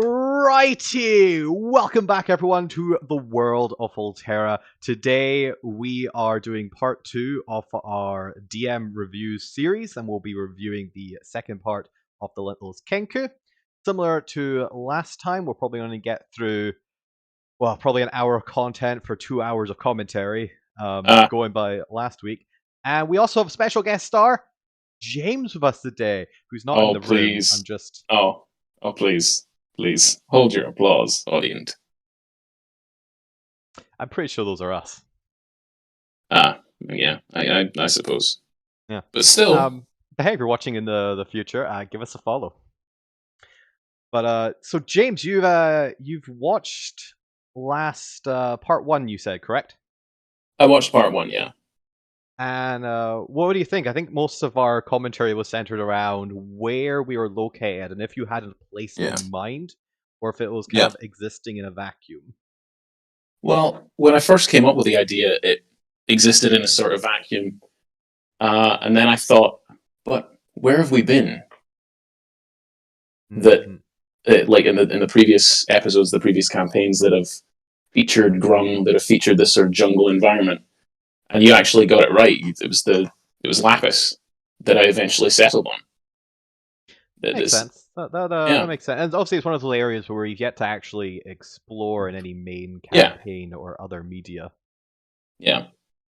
Alrighty, welcome back everyone to the world of Alterra. Today we are doing part 2 of our DM review series, and we'll be reviewing the second part of the Littlest Kenku. Similar to last time, we're probably going to get through, well, probably an hour of content for 2 hours of commentary, Uh, going by last week. And we also have a special guest star, James, with us today, who's not in oh, the room. I'm please. just Please. Please. Hold your applause, audience. I'm pretty sure those are us. Yeah, I suppose. Yeah. But still, But hey, if you're watching in the future, give us a follow. But so James, you've watched last part one, you said, correct? I watched part one, yeah. And what do you think? I think most of our commentary was centered around where we were located and if you had a place Yeah. in mind, or if it was kind Yeah. of existing in a vacuum. Well, when I first came up with the idea, it existed in a sort of vacuum. And then I thought, but where have we been? That, Mm-hmm. like in the previous episodes, the previous campaigns that have featured Grum, that have featured this sort of jungle environment. And you actually got it right. It was Lapis that I eventually settled on. Makes This, sense. That yeah, makes sense. And obviously, it's one of those areas where you get to actually explore in any main yeah, campaign or other media. yeah.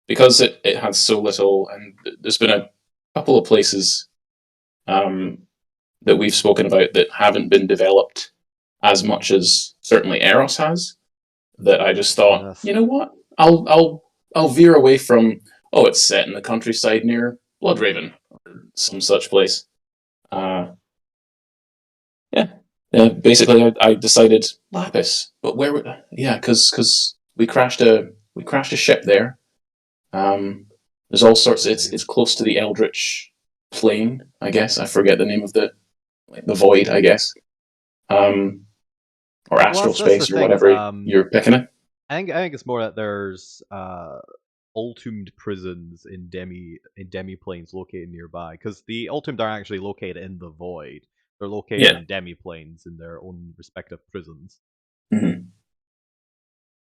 Because it had so little, and there's been a couple of places um, that we've spoken about that haven't been developed as much as certainly Eros has. That I just thought, Yes. you know what, I'll veer away from. Oh, it's set in the countryside near Bloodraven, or some such place. Uh, yeah, basically, I decided Lapis, but where? Yeah, because we crashed a ship there. There's all sorts. It's close to the Eldritch plane, I guess. I forget the name of the void, I guess, or Well, astral that's the space or thing. whatever you're picking it. I think it's more that there's ultimed prisons in demi planes located nearby, because the ultimed aren't actually located in the void. They're located Yeah. in demi planes in their own respective prisons. Mm-hmm.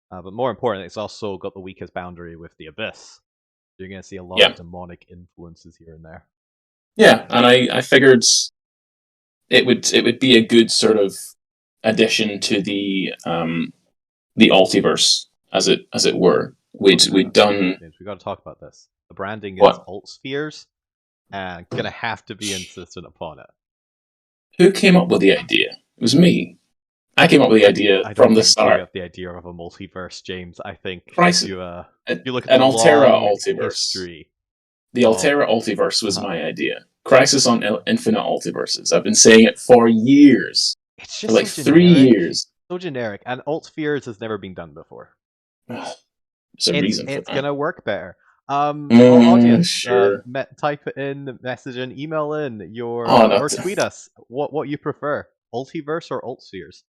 But more important, it's also got the weakest boundary with the abyss. You're going to see a lot of Yeah. demonic influences here and there. Yeah, and I figured it would be a good sort of addition to the Altiverse, as it were. We'd done James, we got to talk about this. The branding is what? alt spheres, and gonna have to be insistent upon it. Who came up with the idea? It was me. I came up with the idea I from don't the think you came start. up with the idea of a multiverse, James. I think Price if you look at the an Alterra long Altiverse. history The of Alterra Altiverse was uh, my idea. Crisis on Infinite Altiverses. I've been saying it for years, it's for just like so 3 years. generic, and alt spheres has never been done before. There's a It's reason for it's that. gonna work better. Audience, Sure. type it in, message in, email in your Oh, no. or tweet us what you prefer, Altiverse or alt spheres.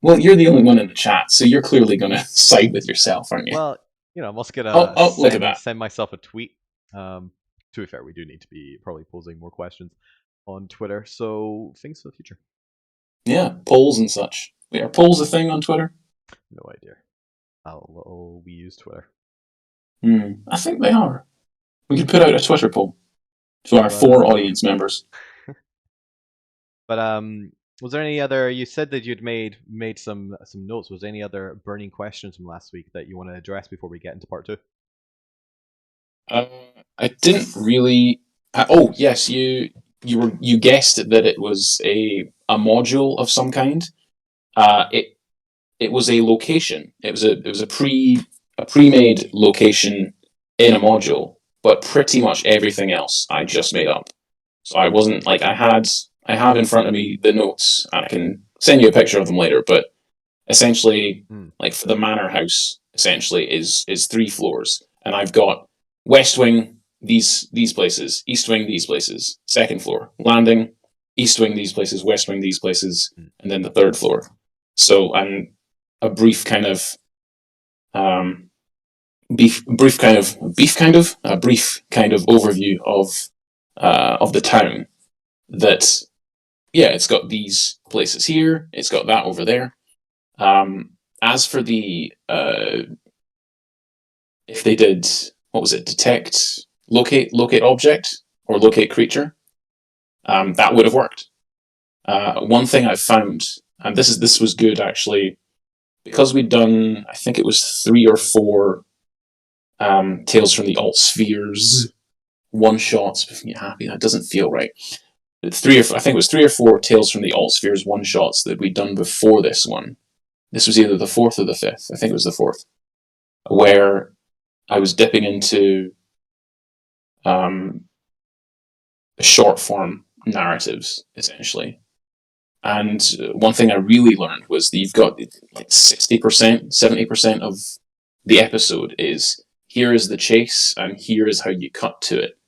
Well, you're the only one in the chat, so you're clearly going to side with yourself, aren't you? Well, I'm just gonna Look at that. send myself a tweet. To be fair, we do need to be probably posing more questions on Twitter. So things for the future. Yeah, polls and such. Wait, are polls a thing on Twitter? No idea how little we use Twitter. I think they are. We could put out a Twitter poll to our But 4 audience members. but was there any other? You said that you'd made some notes. Was there any other burning questions from last week that you want to address before we get into part two? Uh, I didn't really. Oh yes, you guessed that it was a module of some kind. It was a location. It was a pre made location in a module, but pretty much everything else I just made up. So I wasn't like I have in front of me the notes, and I can send you a picture of them later. But essentially, like for the manor house, essentially is 3 floors, and I've got west wing these places, east wing these places, second floor landing, east wing these places, west wing these places, and then the third floor. So and a brief kind of brief kind of a brief kind of overview of the town that yeah, it's got these places here. It's got that over there. As for the if they did, what was it? Detect, locate object or locate creature. That would have worked. One thing I've found, and this was good actually, because we'd done, I think it was 3 or 4 Tales from the Alt Spheres one shots. Make me happy. That doesn't feel right. I think it was 3 or 4 Tales from the Alt Spheres one shots that we'd done before this one. This was either the fourth or the fifth. I think it was the fourth, where I was dipping into um, short form narratives essentially. And one thing I really learned was that you've got like 60%, 70% of the episode is here is the chase and here is how you cut to it.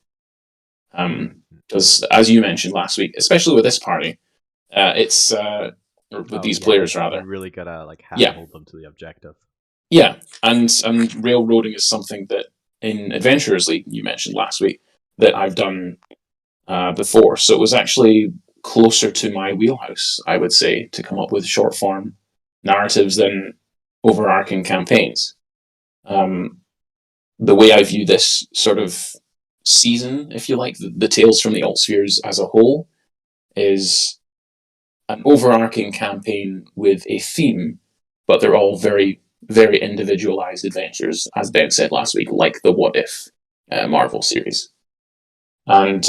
Because as you mentioned last week, especially with this party, it's or with these Yeah, players you rather. really gotta like Yeah, handhold them to the objective. yeah, and railroading is something that in Adventurers League you mentioned last week that I've done before. So it was actually closer to my wheelhouse, I would say, to come up with short form narratives than overarching campaigns. Um, the way I view this sort of season, if you like, the Tales from the Alt Spheres as a whole, is an overarching campaign with a theme, but they're all very, very individualized adventures, as Ben said last week, like the What If Marvel series. And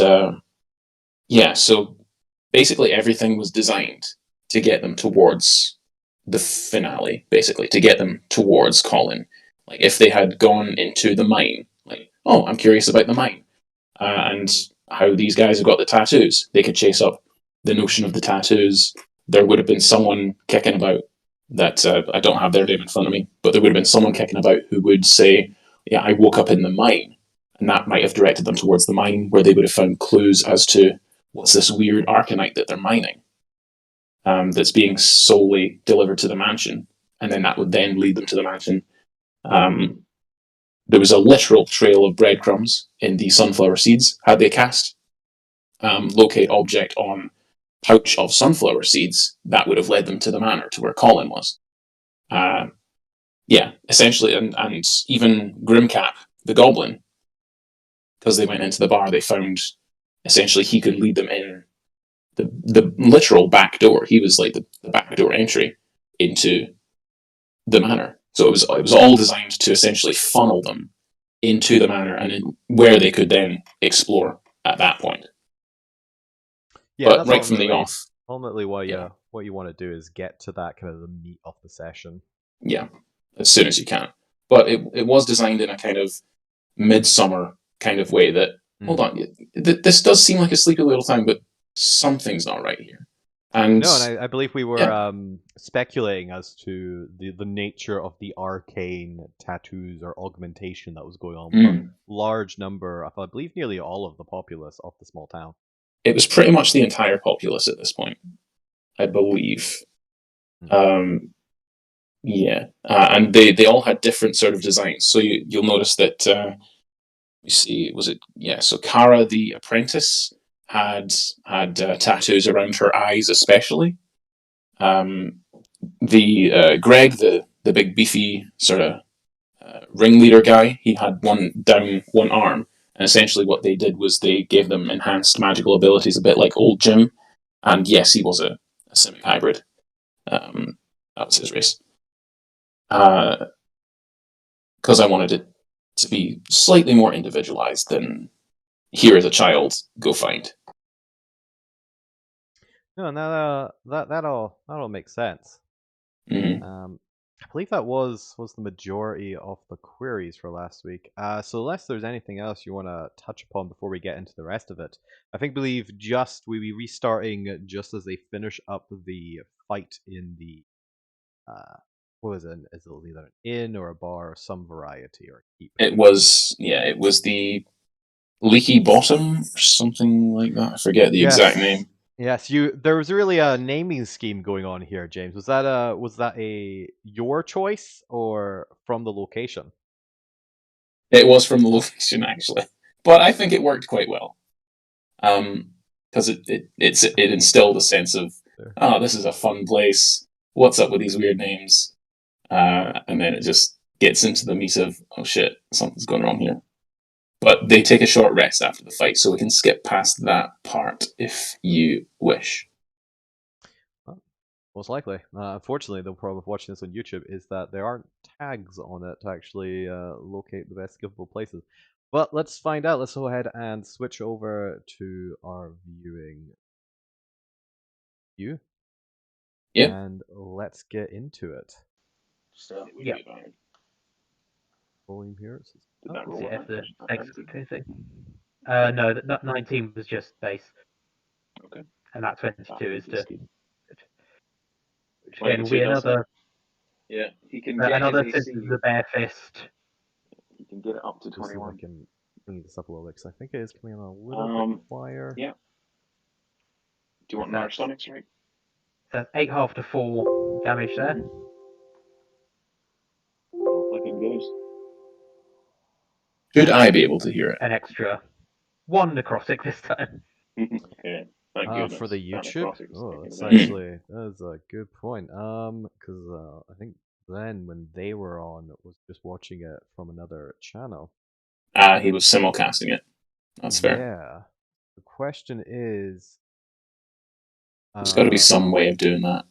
yeah, so basically everything was designed to get them towards the finale, basically, to get them towards Colin. Like, if they had gone into the mine, like, oh, I'm curious about the mine, and how these guys have got the tattoos, they could chase up the notion of the tattoos. There would have been someone kicking about that, I don't have their name in front of me, but there would have been someone kicking about who would say, yeah, I woke up in the mine. And that might have directed them towards the mine, where they would have found clues as to what's this weird arcanite that they're mining, that's being solely delivered to the mansion. And then that would then lead them to the mansion. Um, there was a literal trail of breadcrumbs in the sunflower seeds. Had they cast locate object on pouch of sunflower seeds, that would have led them to the manor, to where Colin was. Uh, yeah, essentially, and even Grimcap, the goblin, because they went into the bar, they found essentially he could lead them in the literal back door. He was like the back door entry into the manor. So it was all designed to essentially funnel them into the manor and where they could then explore at that point. Yeah, But that's right from the off, ultimately yeah, what you want to do is get to that kind of the meat of the session. yeah, as soon as you can. But it was designed in a kind of midsummer kind of way that, hold Mm. on, this does seem like a sleepy little town, but something's not right here. And No, and I believe we were yeah, speculating as to the nature of the arcane tattoos or augmentation that was going on with a large number of, I believe, nearly all of the populace of the small town. it was pretty much the entire populace at this point, I believe. Mm. Um, yeah, and they all had different sort of designs. So you'll notice that you see, was it, yeah? So Kara the apprentice had tattoos around her eyes, especially. Um, the Greg, the big beefy sort of ringleader guy, he had one down one arm, and essentially what they did was they gave them enhanced magical abilities, a bit like old Jim. And yes, he was a simic hybrid. That was his race. Because I wanted it to be slightly more individualized than here is a child, go find. No, and that all makes sense. Mm-hmm. I believe that was the majority of the queries for last week. So unless there's anything else you want to touch upon before we get into the rest of it, I think believe just we be restarting just as they finish up the fight in the uh, what was it? Is it either an inn or a bar or some variety or a keep? It was, yeah, it was the Leaky Bottom or something like that. I forget the exact Yes. name. Yes, you. There was really a naming scheme going on here, James. Was that a your choice or from the location? It was from the location actually, but I think it worked quite well. Um, because it instilled a sense of, oh, this is a fun place. What's up with these weird names? And then it just gets into the meat of, oh shit, something's going wrong here. But they take a short rest after the fight, so we can skip past that part if you wish. Most likely. Unfortunately, the problem with watching this on YouTube is that there aren't tags on it to actually locate the best skippable places. But let's find out. Let's go ahead and switch over to our viewing view. Yep. And let's get into it. So, Yeah. Volume here. Yeah, the execute thing. No, that 19 was just base. Okay. And that 22 is to. Which Well, again will be another. Yeah, he can get another his sense AC. of the bare fist. He can get it up to Let's see if 21. I can bring this up a little bit, because I think it is coming on a little bit higher. Yeah. Do you want large sonics, right? So that's 8.5 to 4 damage there. Looking good. Should I be able to hear it? An extra 1 necrotic this time. Yeah. Thank goodness. For the That YouTube? necrotic is Oh, taking that's a bit. actually, that's a good point. Because I think then when they were on, was just watching it from another channel. He was simulcasting it. That's fair. Yeah. The question is... There's got to be some way of doing that.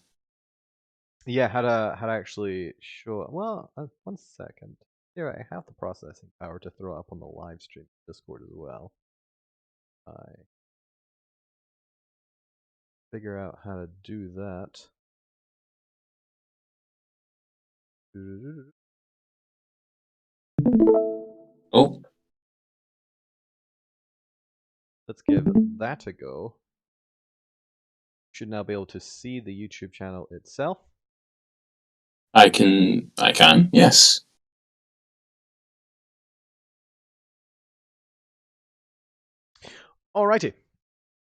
Yeah, how to actually show... Well, 1 second. Here, I have the processing power to throw up on the live stream Discord as well. I figure out how to do that. Oh. Let's give that a go. Should now be able to see the YouTube channel itself. I can, yes. Alrighty.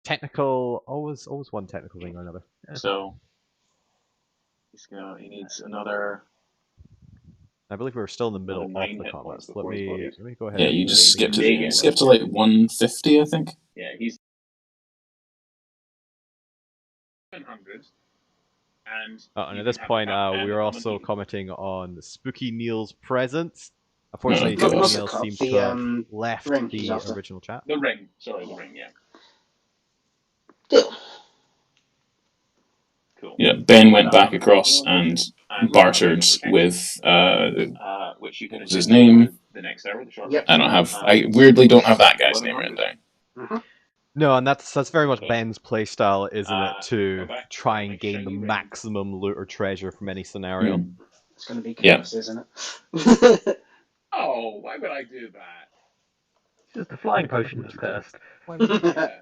Technical, always one technical thing or another. So he needs another. I believe we're still in the middle of 9 the hit combats. points Let before his me body. go ahead. Yeah, you just skip to like 150, I think. Yeah, he's 700. And at this point, we are also commenting on Spooky Neil's presence. Unfortunately, Oh, Spooky God. Neil seems The, to have left ring the he's after. original chat. The ring. Sorry, the ring, yeah. Deal. Cool. Yeah, Ben went back across and bartered with which you can what's his name? The next hour, the short Yep. I weirdly don't have that guy's name written down. No, and that's very much Ben's playstyle, isn't it? To go back, try and make gain the shiny ring. maximum loot or treasure from any scenario. Mm. It's going to be Yeah. chaos, isn't it? Oh, why would I do that? It's just a flying potion that's cursed. Yeah.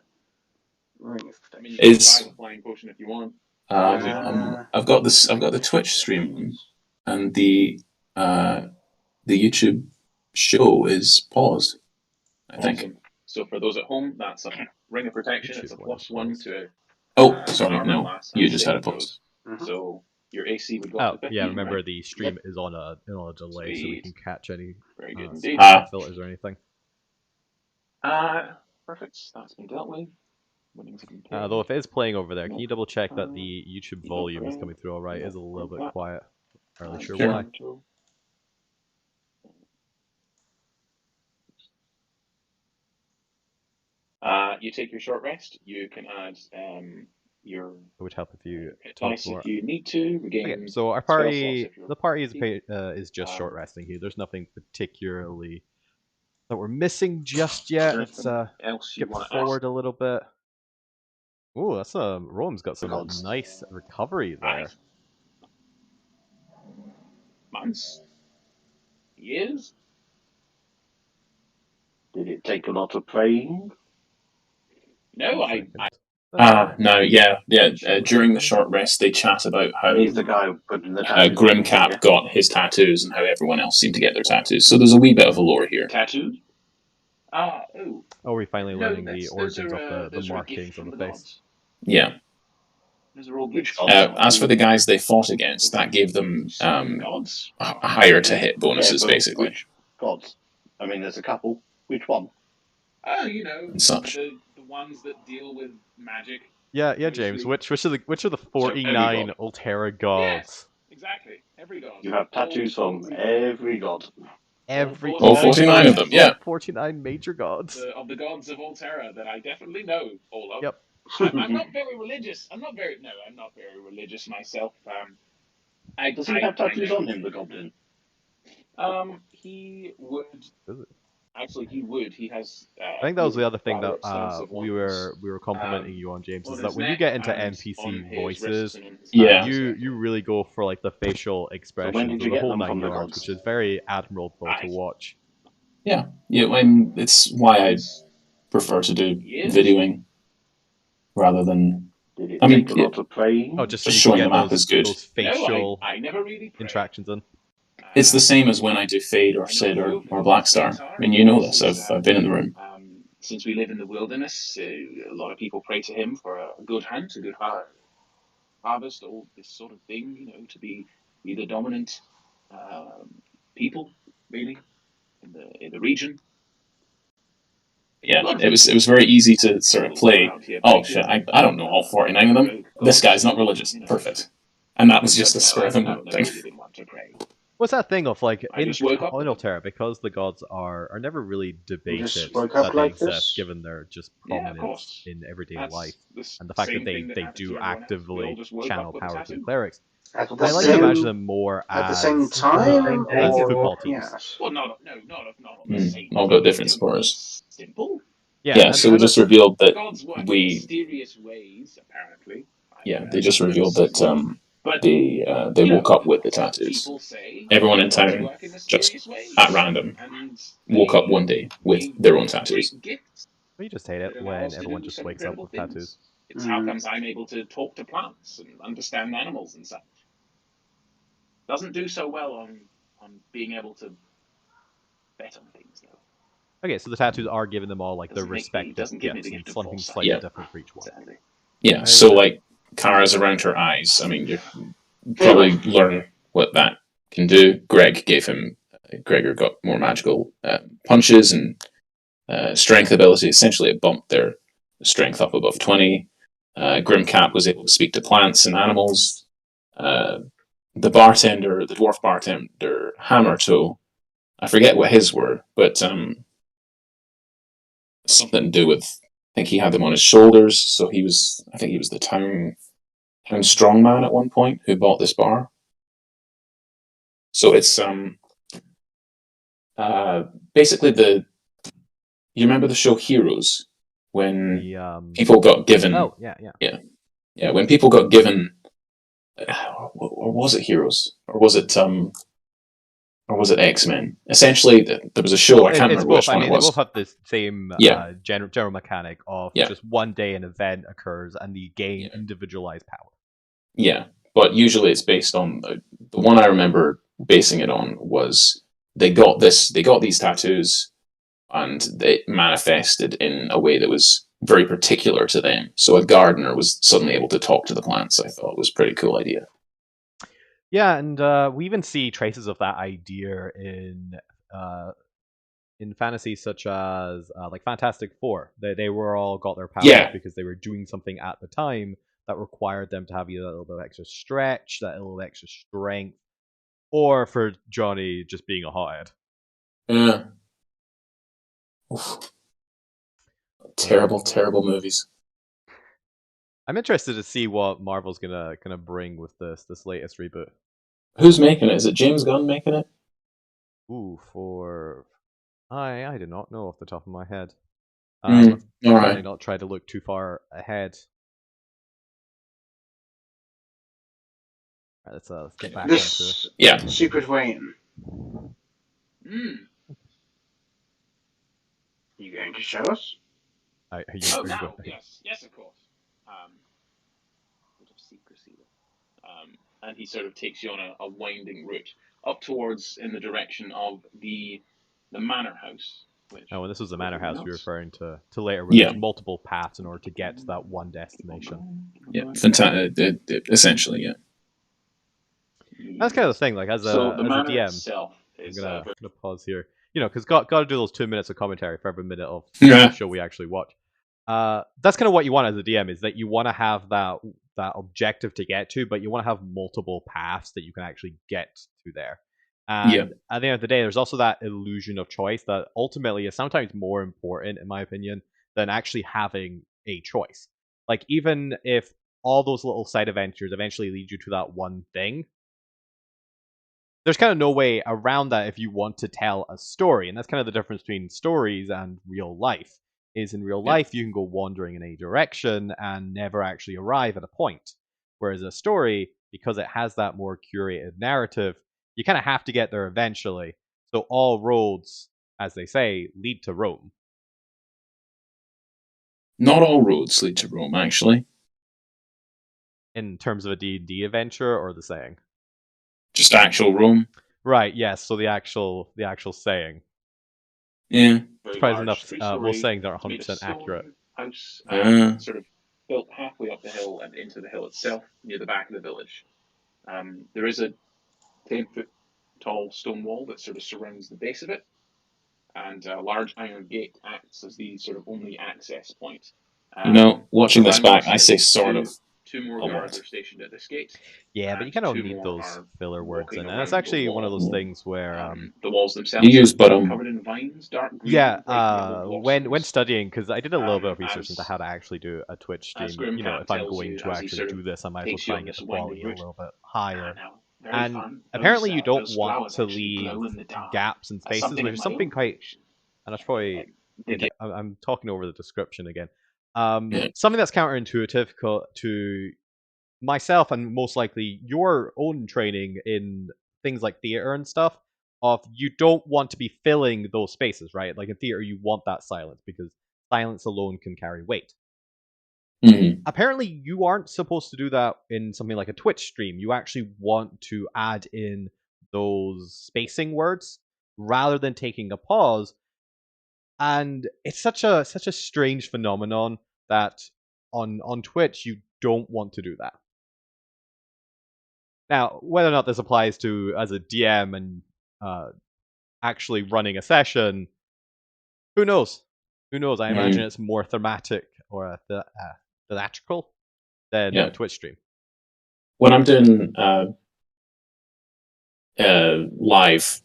Ring of I mean, you Is- can buy the flying potion if you want. I've got the Twitch stream, and the YouTube show is paused, I think. Awesome. So for those at home, that's a ring of protection. YouTube It's a one +1 is to Oh, sorry, armor no, class you and just had a saving pause. throws. So your AC would go Oh, up to 15. yeah, remember right? the stream is on a delay, so we Sweet. can catch any Very good indeed. speaker filters or anything. Perfect. That's been dealt with. Winnings have been paid. Though if it is playing over there, can you double check that the YouTube volume is coming through alright? It is a little bit quiet. Not really sure why. You take your short rest. You can add your It would help if you hit talk dice more. if you need to. Regain Okay, so our spell slots party, if you're the party busy. is just short resting here. There's nothing particularly that we're missing just yet. Let's else you skip want to forward a little bit. Ooh, that's Rome's got some Gods. nice recovery there. ask? Months? Years? Did it take a lot of praying? No, One I second. No, yeah. During the short rest, they chat about how He's the guy who put in the tattoos. Grimcap got his tattoos and how everyone else seemed to get their tattoos. So there's a wee bit of a lore here. tattooed. Oh. Oh, we're finally No, learning the those origins are, of the those are a markings gift on from the the face. gods. Yeah. Those are all Which gifts. gods? As for the guys they fought against, that gave them gods. higher to hit bonuses, Yeah, but basically. Which gods? I mean, there's a couple. Which one? Oh, you know, And such. the ones that deal with magic. Yeah, James. Which are the 49 god. Alterra gods? Exactly. Every god. You have tattoos from every god. Every All 49 of them, yeah. 49 major gods. Of the gods of Alterra that I definitely know all of. Yep. I'm not very religious. I'm not very religious myself. Does he have tattoos on him, the goblin? He would. Is it? Actually, he would. He has. I think that was the other thing rather that extensive we ones. were complimenting you on, James, on is his that when you neck get into and on NPC his voices, wrists and his Yeah. arms. you really go for like the facial expressions did of you the get whole them 9 from the yards, gods? which is very admirable to watch. Yeah, it's why I prefer to do videoing rather than. Did it I mean, take a lot of praying? Oh, just so Just you can showing get the map those is good. those facial No, I never really pray. interactions in. It's the same as when I do Fade or Sid or Blackstar. I mean, you know this. I've been in the room. Since we live in the wilderness, a lot of people pray to him for a good hunt, a good harvest, all this sort of thing. You know, to be the dominant people, really, in the region. Yeah, it was very easy to sort of play. Oh shit, I don't know all 49 of them. This guy's not religious. Perfect. And that was just a spur of the moment thing. What's that thing of like I in just woke up with Alterra, because the gods are never really debated just woke up that they like exist, this? given their just Yeah, of prominence course. in everyday That's life, the and the fact that same thing that they happens do to everyone else. We all actively just woke channel up with a power through tattoo. clerics. At the I like to same, imagine them more at the as same time, same day, as or football teams. yes. Well, not on the same. All got different scores. Simple. Yeah, so we just revealed that Gods work in we. mysterious ways, apparently. Yeah, they just revealed that they woke up with the tattoos. People say Everyone in gods town, work in just mysterious ways, at random, and woke up one day with their own tattoos. great gifts We just hate it that when allow us to everyone do just some wakes up incredible with things. tattoos. It's how comes I'm able to talk to plants and understand animals and such. Doesn't do so well on being able to bet on things though. Okay, so the tattoos are giving them all like their respective doesn't give me gifts the and gift of something foresight. slightly Yeah. different for each one. Sadly. Yeah, so like Kara's around her eyes. I mean, you probably learn what that can do. Gregor got more magical punches and strength ability. Essentially, it bumped their strength up above 20. Grimcap was able to speak to plants and animals. The dwarf bartender, Hammertoe, I forget what his were, but something to do with. I think he had them on his shoulders, so I think he was the town strongman at one point who bought this bar. So it's basically you remember the show Heroes when people got given. Oh yeah. When people got given, or was it Heroes, or was it X-Men? Essentially, there was a show. I can't remember which one it was. They both have the same general mechanic of just one day an event occurs and you gain individualized power. Yeah, but usually it's based on the one I remember basing it on was they got these tattoos and they manifested in a way that was very particular to them. So a gardener was suddenly able to talk to the plants. I thought it was a pretty cool idea. Yeah, and we even see traces of that idea in fantasy such as like Fantastic Four. They were all got their powers because they were doing something at the time that required them to have either a little bit of extra stretch, that little extra strength, or for Johnny just being a hothead. Yeah. Oof. Terrible movies. I'm interested to see what Marvel's gonna bring with this latest reboot. Who's making it? Is it James Gunn making it? Ooh, I do not know off the top of my head. All right. Not try to look too far ahead. All right, let's get back into Secret Wayne. You going to show us? Yes, of course. Bit of secrecy. And he sort of takes you on a winding route up towards in the direction of the manor house. And this was the manor house we were referring to later, where there's multiple paths in order to get to that one destination. Yeah, essentially, yeah. That's kind of the thing. Like as a DM, itself I'm gonna pause here. You know, because got to do those 2 minutes of commentary for every minute of the show we actually watch. that's kind of what you want as a DM, is that you want to have that objective to get to, but you want to have multiple paths that you can actually get to there. And at the end of the day, there's also that illusion of choice that ultimately is sometimes more important, in my opinion, than actually having a choice. Like, even if all those little side adventures eventually lead you to that one thing, there's kind of no way around that if you want to tell a story. And that's kind of the difference between stories and real life. Is in real life, you can go wandering in a direction and never actually arrive at a point. Whereas a story, because it has that more curated narrative, you kind of have to get there eventually. So all roads, as they say, lead to Rome. Not all roads lead to Rome, actually. In terms of a D&D adventure, or the saying? Just actual Rome. Right, yes, so the actual saying. Yeah. Surprising enough, most sayings aren't 100% accurate. House, sort of built halfway up the hill and into the hill itself, near the back of the village. There is a 10-foot tall stone wall that sort of surrounds the base of it, and a large iron gate acts as the sort of only access point. Watching this back, I say sort of. Two more guards are stationed at this gate. Yeah, but you kind of need those filler words in, and it's actually one of those things where the walls themselves you use, but covered in vines, dark green. When studying, because I did a little bit of research into how to actually do a Twitch stream. If I'm going to actually do this, I might as well try and get the quality a little bit higher. And apparently, you don't want to leave gaps and spaces, which is something quite. And that's probably. I'm talking over the description again. Something that's counterintuitive to myself, and most likely your own training in things like theater and stuff, of you don't want to be filling those spaces, right? Like in theater, you want that silence because silence alone can carry weight. Mm-hmm. Apparently, you aren't supposed to do that in something like a Twitch stream. You actually want to add in those spacing words rather than taking a pause. And it's such a strange phenomenon that on Twitch you don't want to do that. Now, whether or not this applies to as a DM and actually running a session, who knows? Who knows? I imagine it's more thematic or theatrical than a Twitch stream. When I'm doing live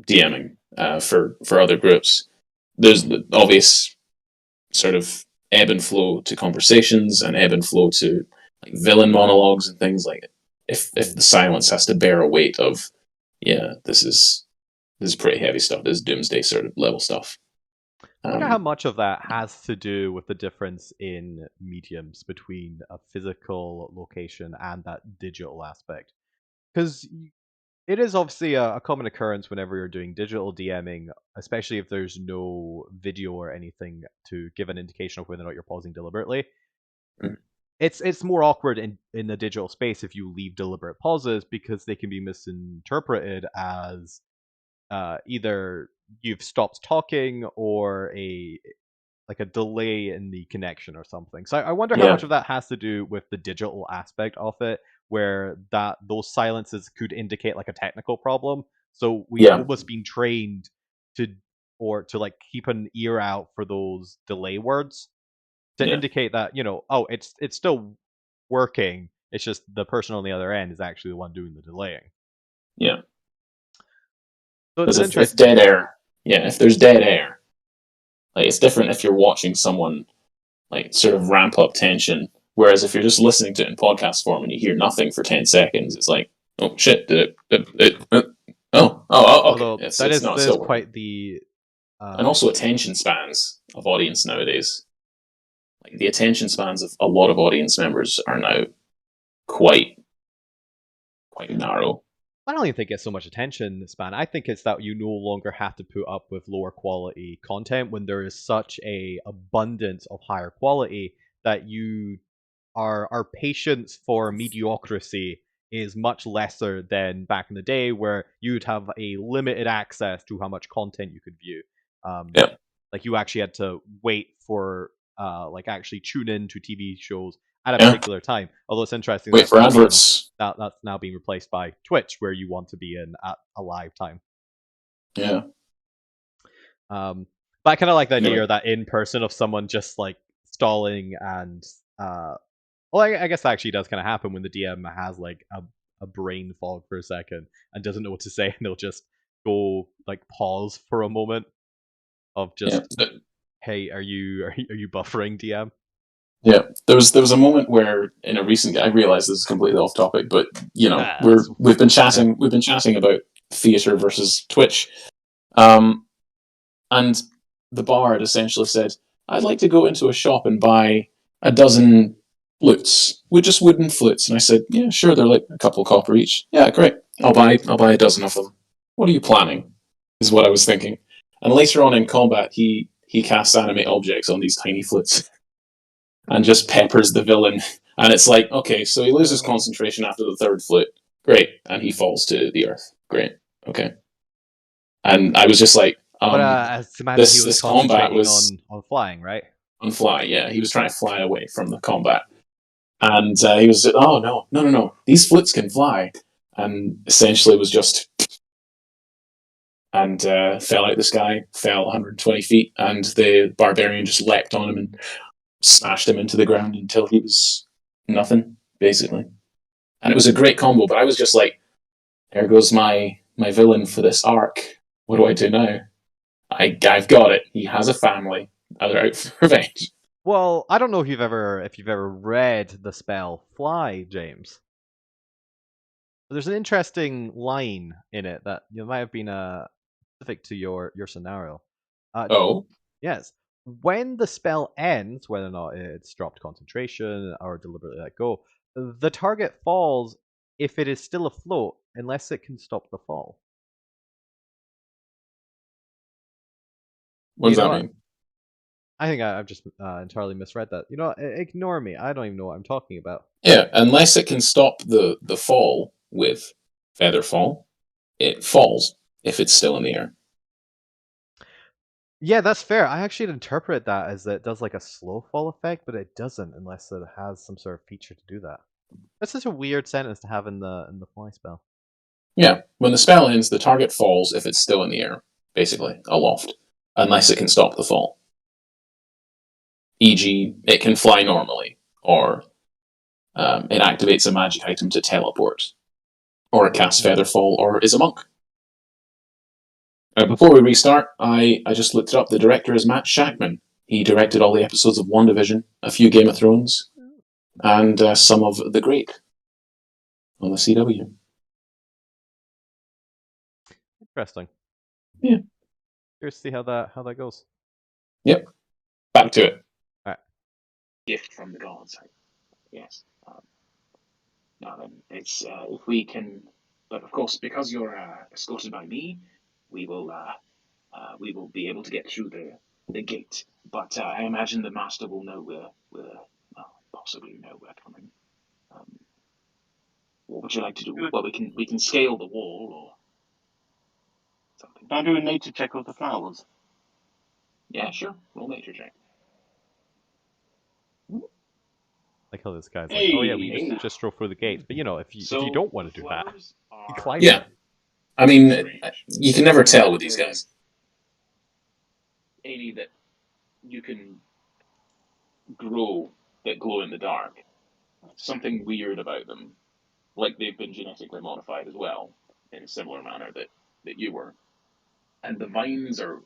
DMing for other groups, there's the obvious sort of ebb and flow to conversations and ebb and flow to like villain monologues and things like it. If the silence has to bear a weight of, this is pretty heavy stuff. This is doomsday sort of level stuff. I wonder how much of that has to do with the difference in mediums between a physical location and that digital aspect. Because it is obviously a common occurrence whenever you're doing digital DMing, especially if there's no video or anything to give an indication of whether or not you're pausing deliberately. Mm. It's more awkward in the digital space if you leave deliberate pauses, because they can be misinterpreted as either you've stopped talking or a delay in the connection or something. So I wonder how much of that has to do with the digital aspect of it, where those silences could indicate like a technical problem. So we've almost been trained to like keep an ear out for those delay words to indicate that, it's still working. It's just the person on the other end is actually the one doing the delaying. Yeah. So it's if dead air, if there's dead air, like it's different if you're watching someone like sort of ramp up tension. Whereas if you're just listening to it in podcast form and you hear nothing for 10 seconds, it's like, oh shit, okay. Although that is quite the and also attention spans of audience nowadays. Like the attention spans of a lot of audience members are now quite narrow. I don't even think it's so much attention span. I think it's that you no longer have to put up with lower quality content when there is such a abundance of higher quality that our patience for mediocrity is much lesser than back in the day, where you'd have a limited access to how much content you could view. Like you actually had to wait for actually tune in to TV shows at a particular time. Although it's interesting. Wait for adverts. That's now being replaced by Twitch, where you want to be in at a live time. Yeah. But I kind of like the idea that in person of someone just like stalling and well, I guess that actually does kind of happen when the DM has like a brain fog for a second and doesn't know what to say, and they'll just go like pause for a moment of just, hey, are you buffering, DM? Yeah, there was a moment where in a recent, I realize this is completely off topic, but you know we've been chatting about theater versus Twitch, and the bard essentially said, "I'd like to go into a shop and buy a dozen flutes, with just wooden flutes." And I said, "Yeah, sure, they're like a couple of copper each. Yeah, great. I'll buy a dozen of them. What are you planning?" Is what I was thinking. And later on in combat, he casts animate objects on these tiny flutes and just peppers the villain. And it's like, okay, so he loses concentration after the third flute. Great. And he falls to the earth. Great. Okay. And I was just like, this combat was on flying, right? On fly, yeah. He was trying to fly away from the combat. And he was, oh, no. These flutes can fly. And essentially was just... And fell out the sky, fell 120 feet, and the barbarian just leapt on him and smashed him into the ground until he was nothing, basically. And it was a great combo, but I was just like, there goes my villain for this arc. What do I do now? I've got it. He has a family. They're out for revenge. Well, I don't know if you've ever read the spell Fly, James. There's an interesting line in it that might have been specific to your scenario. Yes. When the spell ends, whether or not it's dropped concentration or deliberately let go, the target falls if it is still afloat, unless it can stop the fall. What does that mean? I think I've just entirely misread that. Ignore me. I don't even know what I'm talking about. Yeah, unless it can stop the fall with feather fall, it falls if it's still in the air. Yeah, that's fair. I actually interpret that as it does like a slow fall effect, but it doesn't unless it has some sort of feature to do that. That's such a weird sentence to have in the fly spell. Yeah, when the spell ends, the target falls if it's still in the air, basically, aloft, unless it can stop the fall. E.g., it can fly normally, or it activates a magic item to teleport, or it casts feather fall, or is a monk. Before we restart, I just looked it up. The director is Matt Shackman. He directed all the episodes of WandaVision, a few Game of Thrones, and some of The Great on the CW. Interesting. Yeah. Curious to see how that goes. Yep. Back to it. All right. Gift from the gods. Yes. Now then, it's if we can, but of course, because you're escorted by me, we will be able to get through the gate. But I imagine the master will know possibly know we're coming. What would you like to do? Well, we can scale the wall or something. Can I do a nature check of the flowers? Yeah, sure. Roll nature check. Like how this guy's like, oh yeah, we just drove through the gates. But if you don't want to do that, you climb. Yeah. I mean, you can never tell with these guys. Any that you can grow that glow in the dark. Something weird about them. Like they've been genetically modified as well, in a similar manner that you were. And the vines are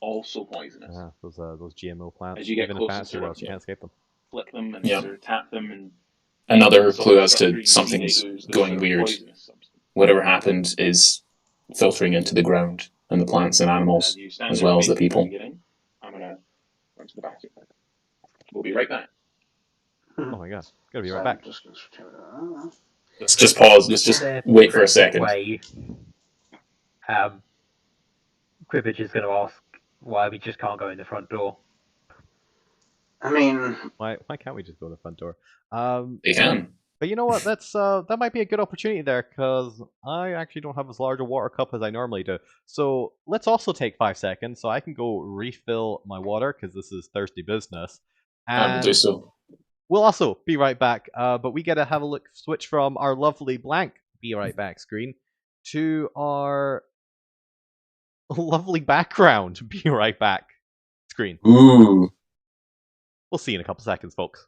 also poisonous. Yeah, those GMO plants. As you get even closer in fantasy to worlds, you can't escape them. Flick them and sort of tap them, and another clue as to something's going weird. Whatever happened is filtering into the ground and the plants and animals, as well as the people. I'm gonna run to the bathroom. We'll be right back. Oh my god, gotta be right back. Let's just pause. Let's just wait for a second. Cribbage is going to ask why we just can't go in the front door. I mean, why can't we just go to the front door? They can. But you know what? That might be a good opportunity there, because I actually don't have as large a water cup as I normally do. So let's also take 5 seconds so I can go refill my water, because this is thirsty business. I will do so. We'll also be right back, but we get to have a look, switch from our lovely blank be right back screen to our lovely background be right back screen. Ooh. We'll see you in a couple seconds, folks.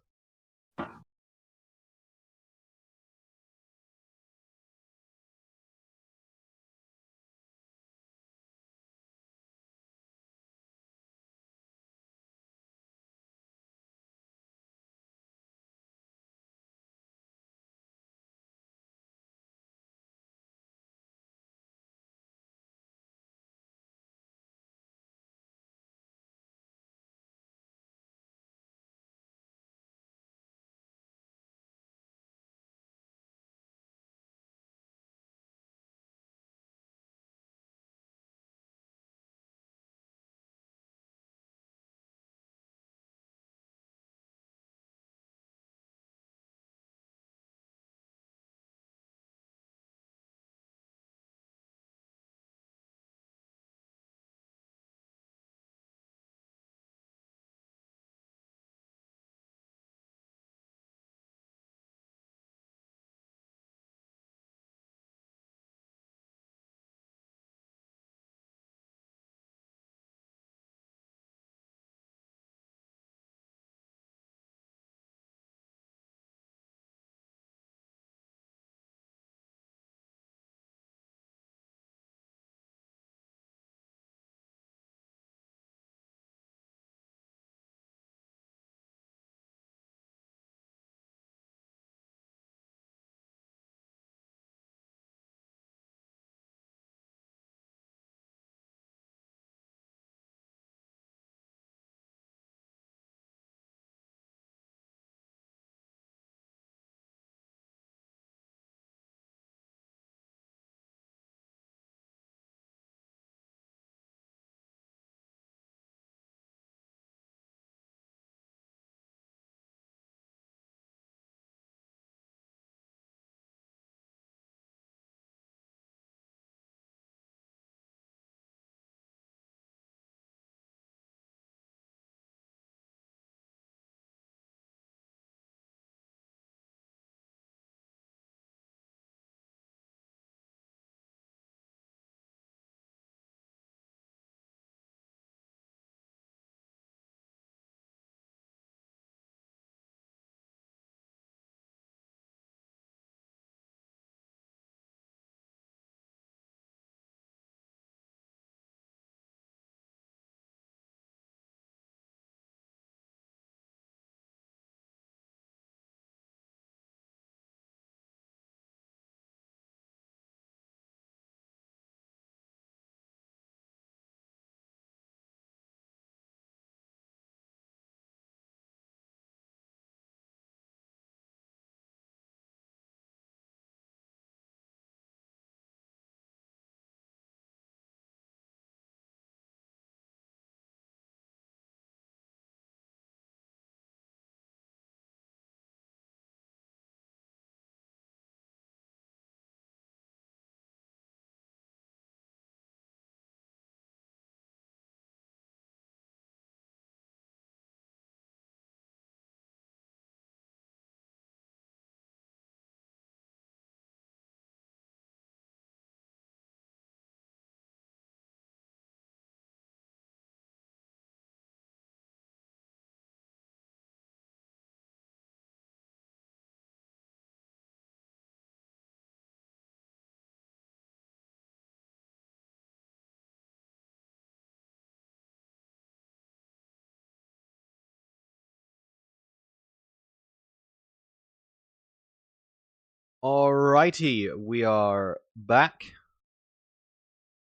Alrighty, we are back.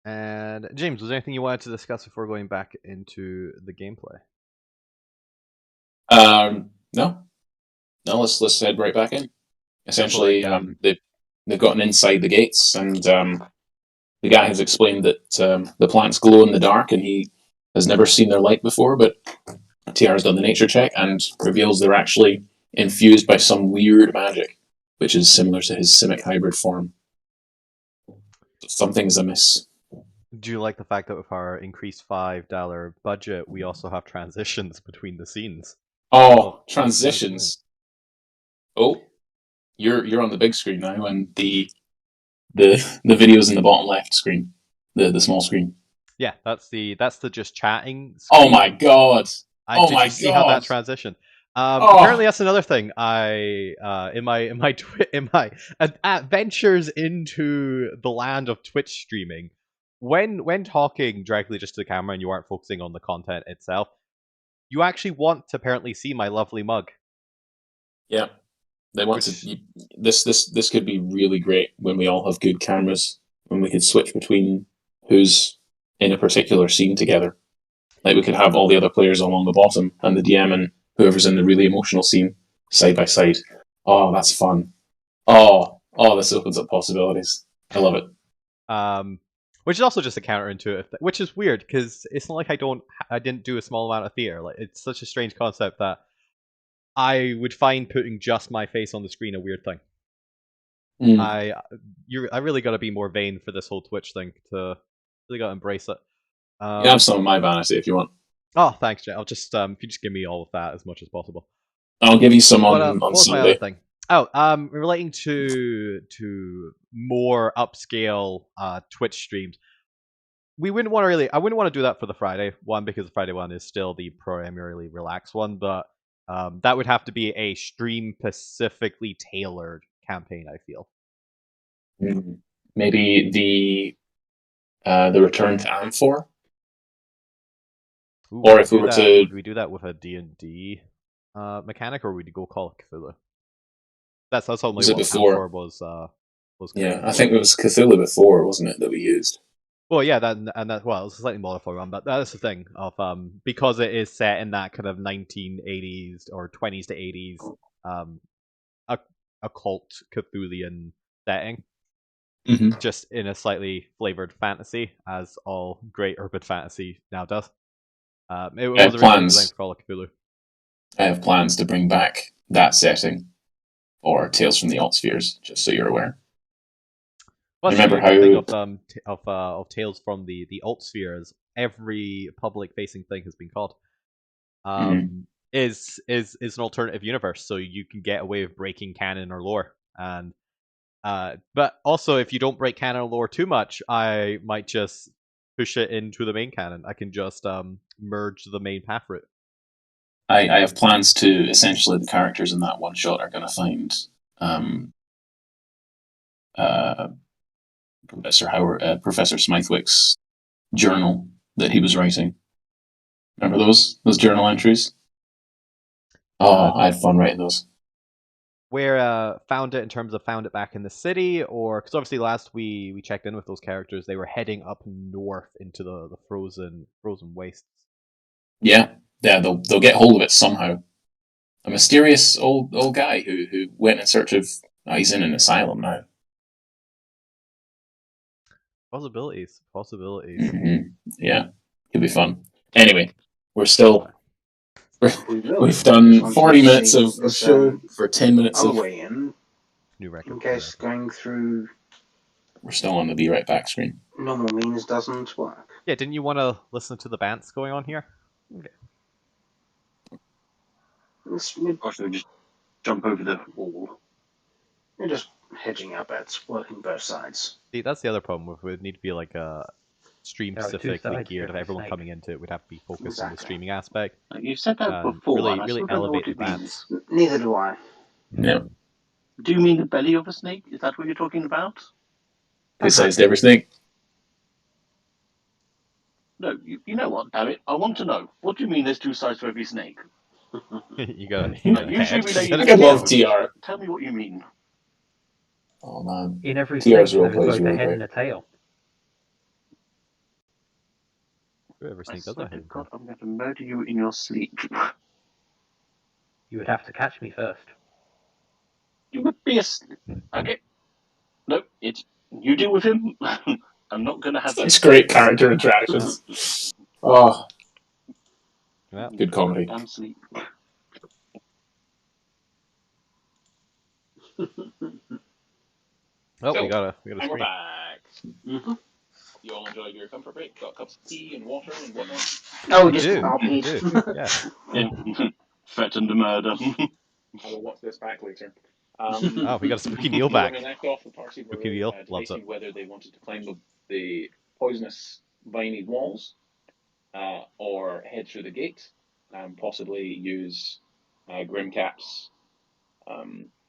And James, was there anything you wanted to discuss before going back into the gameplay? No. Let's head right back in. Essentially, Definitely. they've gotten inside the gates, and the guy has explained that the plants glow in the dark, and he has never seen their light before. But TR's done the nature check and reveals they're actually infused by some weird magic, which is similar to his simic hybrid form. Something's amiss. Do you like the fact that with our increased $5 budget, we also have transitions between the scenes? Oh, transitions. Oh, you're on the big screen now, and the video's in the bottom left screen, the small screen. Yeah, that's the just chatting Oh screen. my god! Oh did my you see how that God. transition? Oh. Apparently, that's another thing. In my adventures into the land of Twitch streaming, when talking directly just to the camera and you aren't focusing on the content itself, you actually want to apparently see my lovely mug. Yeah. They want Which- to. This could be really great when we all have good cameras, when we could switch between who's in a particular scene together. Like we could have all the other players along the bottom and the DM and whoever's in the really emotional scene side by side. Oh, that's fun. Oh, this opens up possibilities. I love it. Which is also just a counterintuitive thing, which is weird because it's not like I didn't do a small amount of theater. Like it's such a strange concept that I would find putting just my face on the screen a weird thing. Mm. I really got to be more vain for this whole Twitch thing to really got to embrace it. You can have some of my vanity if you want. Oh, thanks, Jay. I'll just if you just give me all of that as much as possible. I'll give you some on, What on was my other Sunday. thing? Oh, relating to more upscale Twitch streams. I wouldn't want to do that for the Friday one because the Friday one is still the primarily relaxed one, but that would have to be a stream specifically tailored campaign, I feel. Maybe the return to Amphor? Ooh, Or if we were to... Would we do that with a D&D mechanic, or would we go Call of Cthulhu? That's ultimately Was it what before? Amphor was Yeah, I think it was Cthulhu before, wasn't it, that we used? Well, yeah, well, it's a slightly modified one, but that's the thing of because it is set in that kind of 1980s or 20s to 80s occult Cthulhian setting, just in a slightly flavored fantasy, as all great urban fantasy now does. It was originally designed for Call of Cthulhu. I have plans to bring back that setting, or Tales from the Altspheres, just so you're aware. Well, remember how of Tales from the Altsphere, as every public facing thing has been called, is an alternative universe, so you can get away with breaking canon or lore, and but also if you don't break canon or lore too much, I might just push it into the main canon. I can just merge the main path route. I have plans to essentially the characters in that one shot are going to find Professor Smythwick's journal that he was writing. Remember those journal entries? Oh, I had fun writing those. Where found it in terms of found it back in the city, or because obviously last we checked in with those characters, they were heading up north into the frozen wastes. Yeah, they'll get hold of it somehow. A mysterious old guy who went in search of. He's in an asylum now. Possibilities. Mm-hmm. Yeah, it'll be fun. Anyway, we've done 40 minutes of show for 10 minutes of way in new record. In case going through. We're still on the Be Right Back screen. Normal means doesn't work. Yeah, didn't you want to listen to the bands going on here? Okay. Or should we just jump over the wall? We're just hedging our bets, working both sides. See, that's the other problem. It would need to be like a stream specifically geared. If everyone snake. coming into it would have to be focused on the streaming aspect. You said that before, Really, and I really still don't know elevate what the it bands. means. Neither do I. Yeah. Do you mean the belly of a snake? Is that what you're talking about? Who sized every snake? No, you know what, damn it. I want to know. What do you mean there's two sides to every snake? you got Usually I love TR. Tell me what you mean. Oh man. In every TR's snake, roleplay there is is both really a head great. and a tail. Whoever I snake does swear that. to God, I'm going to murder you in your sleep. You would have to catch me first. You would be okay. No, it's you deal with him. I'm not going to have Such great character interactions. Oh, Yeah. good comedy. Damn sleep. Oh, So, we got a and screen. we're back. Mm-hmm. You all enjoyed your comfort break? Got cups of tea and water and whatnot? Oh, I just do. RP'd. Yeah. Yeah. Threatened to murder. I will watch this back later. Oh, we got a Spooky Neil back. When we left off, the party were Spooky Neil loves debating it. whether they wanted to climb the poisonous, viney walls or head through the gate. possibly use Grimcap's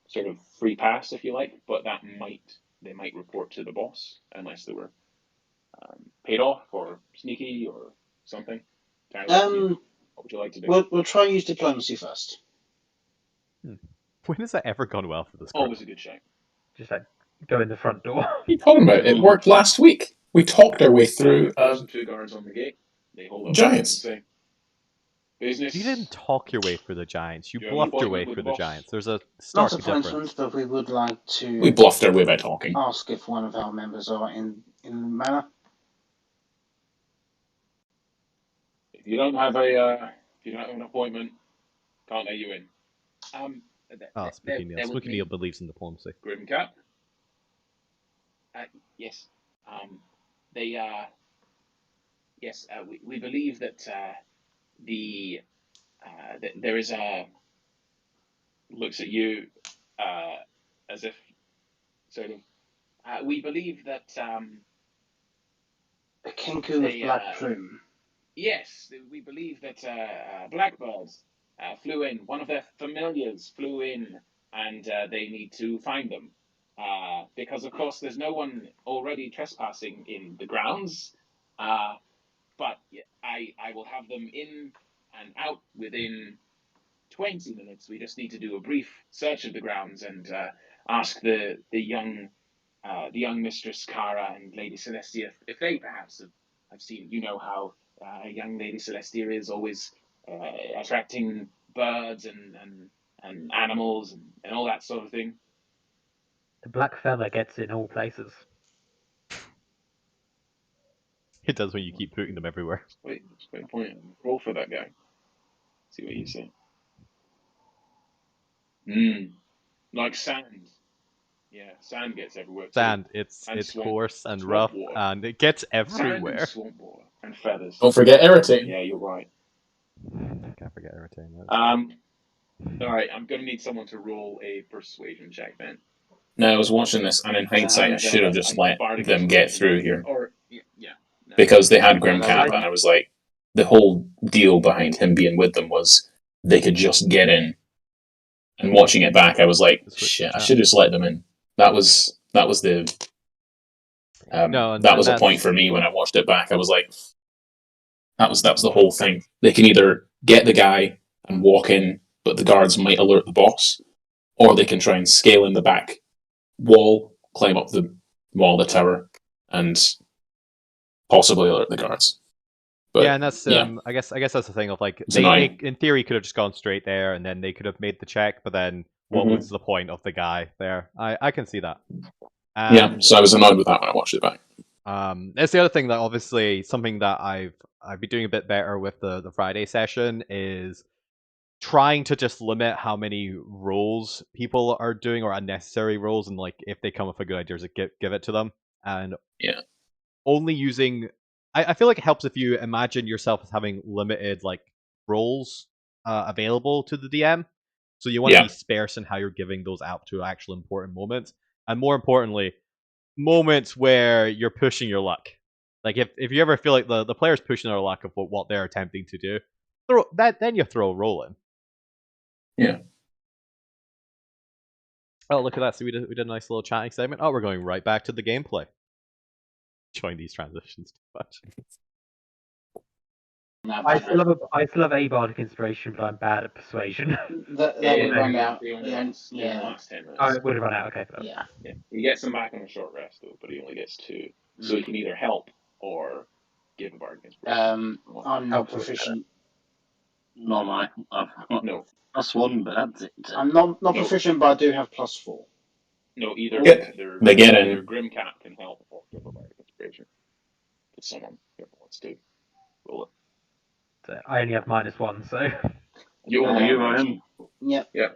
sort of free pass, if you like, but they might report to the boss unless they were paid off or sneaky or something. What would you like to do? We'll try and use diplomacy first. When has that ever gone well for this group? Always a good shout. Just like go in the front door. What are you talking about? It worked last week. We talked our way through. There's the 2 guards on the gate. They hold up Giants. and say, "Business." You didn't talk your way through the Giants. You Do you have an bluffed your way appointment with through the the boss? Giants. There's a Not stark appointments, difference. but we would like We to bluffed our way by talking. ask if one of our members are in the manor. If you don't have an appointment, can't let you in. Spooky Neil. Spooky Neil believes in diplomacy. Grimcap. Yes. They. Yes. We believe that that there is a. Looks at you, as if, sort of. We believe that A Kenku with black plume. Yes, we believe that blackbirds flew in. One of their familiars flew in, and they need to find them. Because, of course, there's no one already trespassing in the grounds. But I will have them in and out within 20 minutes. We just need to do a brief search of the grounds and ask the young Mistress Kara and Lady Celestia if they perhaps have seen. You know how young Lady Celestia is always attracting birds and animals and all that sort of thing. The black feather gets in all places. It does when you keep putting them everywhere. Wait, point. Roll for that guy. See what you say. Like sand. Yeah, sand gets everywhere. Too. Sand, it's coarse and rough, water. and it gets Sand everywhere. and swamp water and feathers. Don't forget irritating. Yeah, you're right. Can't forget irritating. Alright, I'm gonna need someone to roll a persuasion check then. No, I was watching this, and in hindsight, I should have just let them get through here. Or, no. Because they had Grimcap, and I was like, the whole deal behind him being with them was they could just get in. And watching it back, I was like, shit, I should have just let them in. That was the that was a point for me when I watched it back. I was like, that was the whole thing. They can either get the guy and walk in, but the guards might alert the boss, or they can try and scale in the back wall, climb up the wall of the tower, and possibly alert the guards. But, yeah, and that's I guess that's the thing of like they in theory could have just gone straight there and then they could have made the check, but then what was the point of the guy there? I can see that. Yeah, so I was annoyed with that when I watched it back. It's the other thing that obviously something that I've been doing a bit better with the Friday session is trying to just limit how many rolls people are doing or unnecessary rolls, and like if they come with a good idea, just give it to them. And only using. I feel like it helps if you imagine yourself as having limited like roles available to the DM. So you want to be sparse in how you're giving those out to actual important moments, and more importantly, moments where you're pushing your luck. Like if you ever feel like the player's pushing their luck of what they're attempting to do, then you throw a roll in. Yeah. Oh, look at that! So we did a nice little chatting segment. Oh, we're going right back to the gameplay. Enjoying these transitions too much. I still have a bardic inspiration, but I'm bad at persuasion. That would run out. Yeah. Oh, it would have run out. Okay. Yeah. He gets them back on a short rest though, but he only gets 2, so he can either help or give a bardic inspiration. I'm not proficient. No, I've got No. +1, but that's it. I'm not proficient, but I do have +4. No, either they get in. Either Grimcap can help or give a bardic inspiration to someone who wants to roll it. So I only have -1, so You only have Ryan. Yep. Yeah.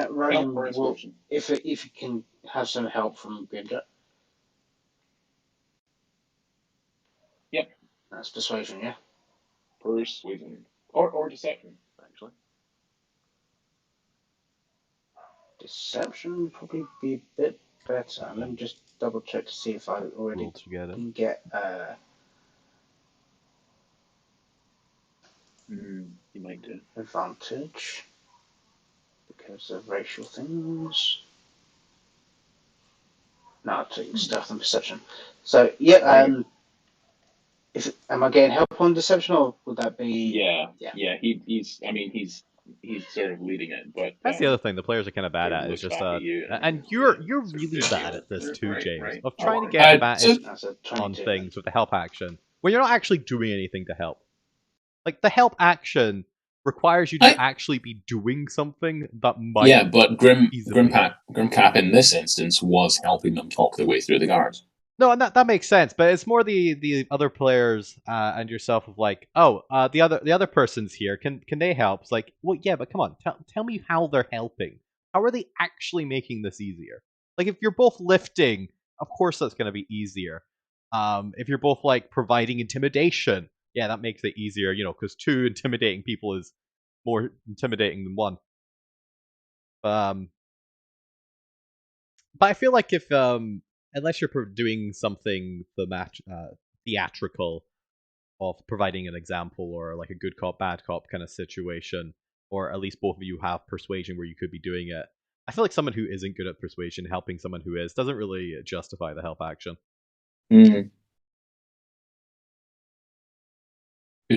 Ryan will, if it can have some help from Grimcap. Yep. That's persuasion, yeah. Persuasion or deception, actually. Deception would probably be a bit better. Let me just double check to see if I already can get You might do. advantage because of racial things. No, I'm taking stealth and perception. So yeah, am I getting help on deception, or would that be? Yeah. He's. I mean, he's sort of leading it, but That's the other thing the players are kind of bad he at is looks just back at you, and yeah, you're so really bad at this too, James, right. of trying to get advantage That's a on 22. things with the help action when you're not actually doing anything to help. Like the help action requires you to actually be doing something that might Yeah, but easily help. Grimcap in this instance was helping them talk their way through the guards. No, and that makes sense, but it's more the other players and yourself of like, oh, the other person's here. Can they help? It's like, well, yeah, but come on, tell me how they're helping. How are they actually making this easier? Like, if you're both lifting, of course that's going to be easier. If you're both like providing intimidation, yeah, that makes it easier. You know, because 2 intimidating people is more intimidating than 1. But I feel like if unless you're doing something theatrical of providing an example or like a good cop bad cop kind of situation, or at least both of you have persuasion where you could be doing it, I feel like someone who isn't good at persuasion helping someone who is doesn't really justify the help action. Good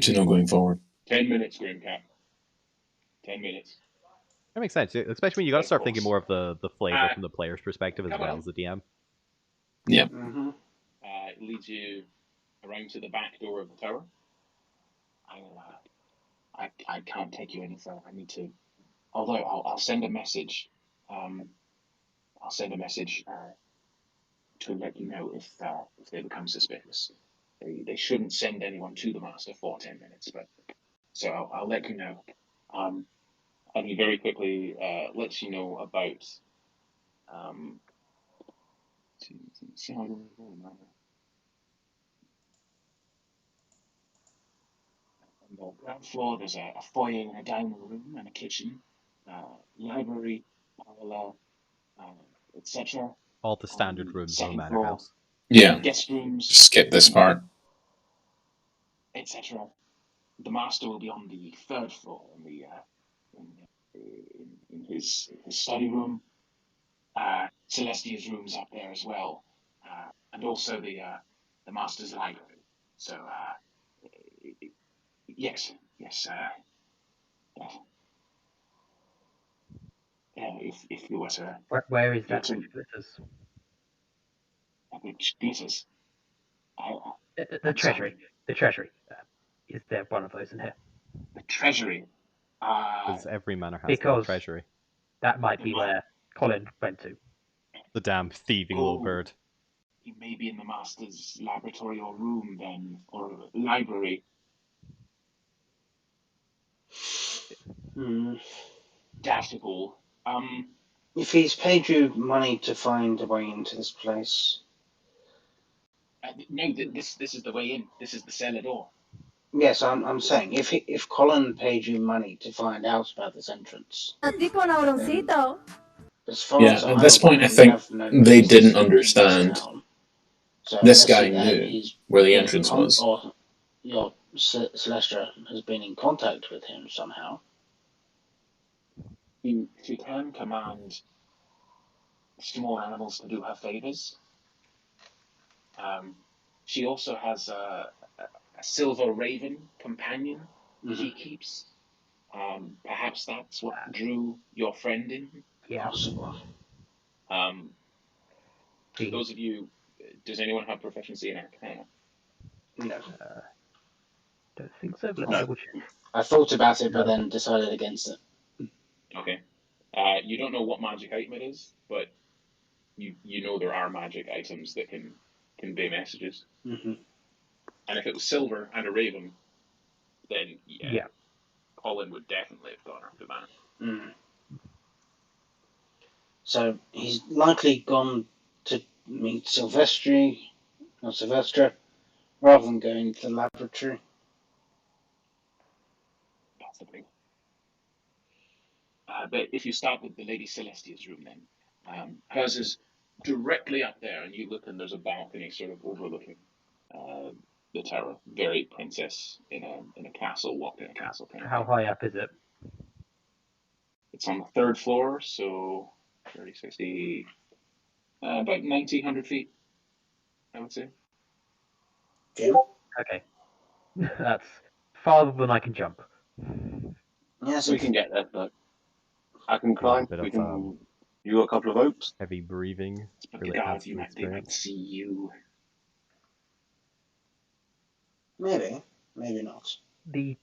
to know going forward. 10 minutes, Grimcap. 10 minutes. That makes sense, especially when you got to Of start thinking course. more of the flavor from the player's perspective as come well on. as the DM. Yeah. It leads you around to the back door of the tower. I can't take you any further. I need to. Although I'll send a message. I'll send a message to let you know if they become suspicious. They shouldn't send anyone to the master for 10 minutes, but so I'll let you know. And he very quickly lets you know about. On the ground floor, there's a foyer and a dining room and a kitchen, library, parlor, etc. All the standard rooms of a manor floor, house. Yeah. guest rooms, Skip this part. etc. The master will be on the 3rd floor in his study room. Celestia's room's up there as well, and also the master's library. So yes. If you were to Where is that? to- Which glitters? which glitters. The I'm treasury. sorry. The treasury. Is there one of those in here? The treasury. Because every manor has a Because treasury. that might be where Colin went to. The damn thieving little bird. He may be in the master's laboratory or room then, or library. Dash it all. If he's paid you money to find a way into this place. No, this is the way in. This is the cellar door. Yes, I'm saying if Colin paid you money to find out about this entrance. As far Yeah, as at this point, I think they didn't understand. So This guy knew where the entrance was. Or your Celestia has been in contact with him somehow. She can command small animals to do her favors. She also has a silver raven companion she keeps. Perhaps that's what drew your friend in. Yeah. Possible. Those of you, does anyone have proficiency in Arcana? No. Don't think so, but let's double check. I thought about it, but then decided against it. Okay. You don't know what magic item it is, but you know there are magic items that can convey messages. Mm-hmm. And if it was silver and a raven, then yeah. Colin would definitely have gone after that. So he's likely gone to meet Sylvestra, rather than going to the laboratory. Possibly. But if you start with the Lady Celestia's room, then hers is directly up there, and you look and there's a balcony sort of overlooking the tower. Very princess in a castle, walked in a castle kind of How thing. high up is it? It's on the third floor, so 30, 60, about 90, 100 feet, I would say. Jim? Okay. That's farther than I can jump. Yes, We can get there, but I can climb. bit We of, can. You got a couple of hopes. heavy breathing. But Really the adds guards, to the they might experience. see you. maybe not. The